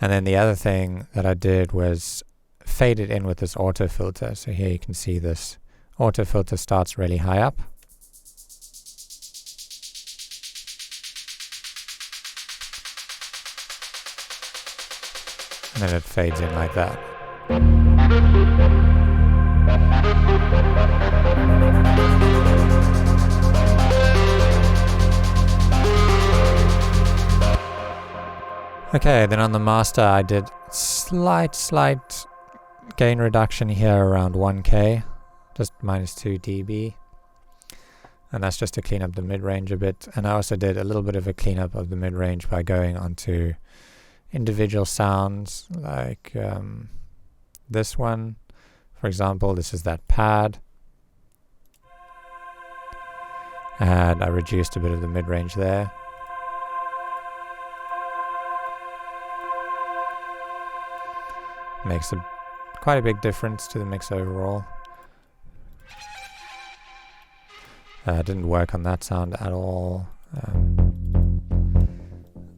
Speaker 1: And then the other thing that I did was fade it in with this auto filter. So here you can see this auto filter starts really high up. And then it fades in like that. Okay, then on the master I did slight gain reduction here around 1K, just -2 dB. And that's just to clean up the mid-range a bit. And I also did a little bit of a cleanup of the mid-range by going onto individual sounds like this one, for example. This is that pad. And I reduced a bit of the mid-range there. Makes quite a big difference to the mix overall. Didn't work on that sound at all.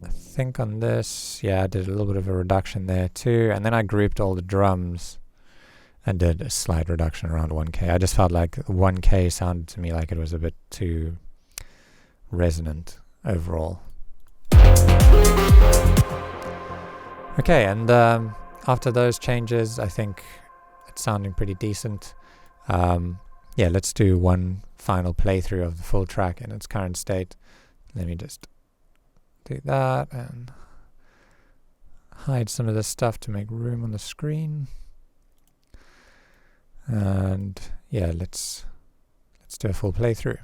Speaker 1: I think on this, yeah, I did a little bit of a reduction there too, and then I grouped all the drums and did a slight reduction around 1K. I just felt like 1K sounded to me like it was a bit too resonant overall. Okay, and after those changes, I think it's sounding pretty decent. Yeah, let's do one final playthrough of the full track in its current state. Let me just do that and hide some of this stuff to make room on the screen. And yeah, let's do a full playthrough.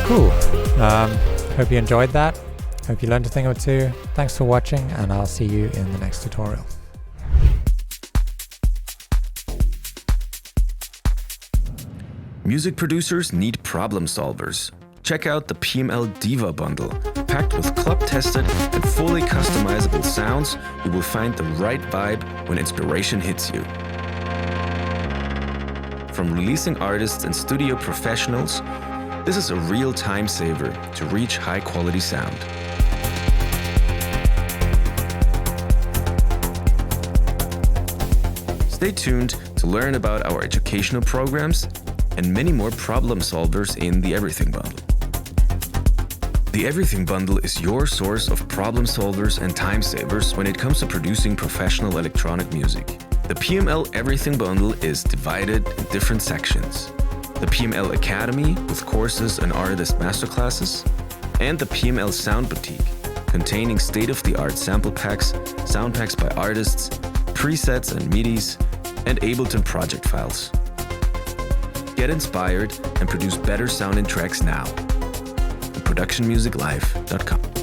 Speaker 1: Cool. Hope you enjoyed that. Hope you learned a thing or two. Thanks for watching, and I'll see you in the next tutorial.
Speaker 2: Music producers need problem solvers. check out the PML Diva bundle. Packed with club-tested and fully customizable sounds, you will find the right vibe when inspiration hits you. From releasing artists and studio professionals, this is a real time saver to reach high-quality sound. Stay tuned to learn about our educational programs and many more problem solvers in the Everything Bundle. The Everything Bundle is your source of problem solvers and time savers when it comes to producing professional electronic music. The PML Everything Bundle is divided in different sections. The PML Academy with courses and artist masterclasses, and the PML Sound Boutique, containing state-of-the-art sample packs, sound packs by artists, presets and MIDIs, and Ableton project files. Get inspired and produce better sounding tracks now. productionmusiclive.com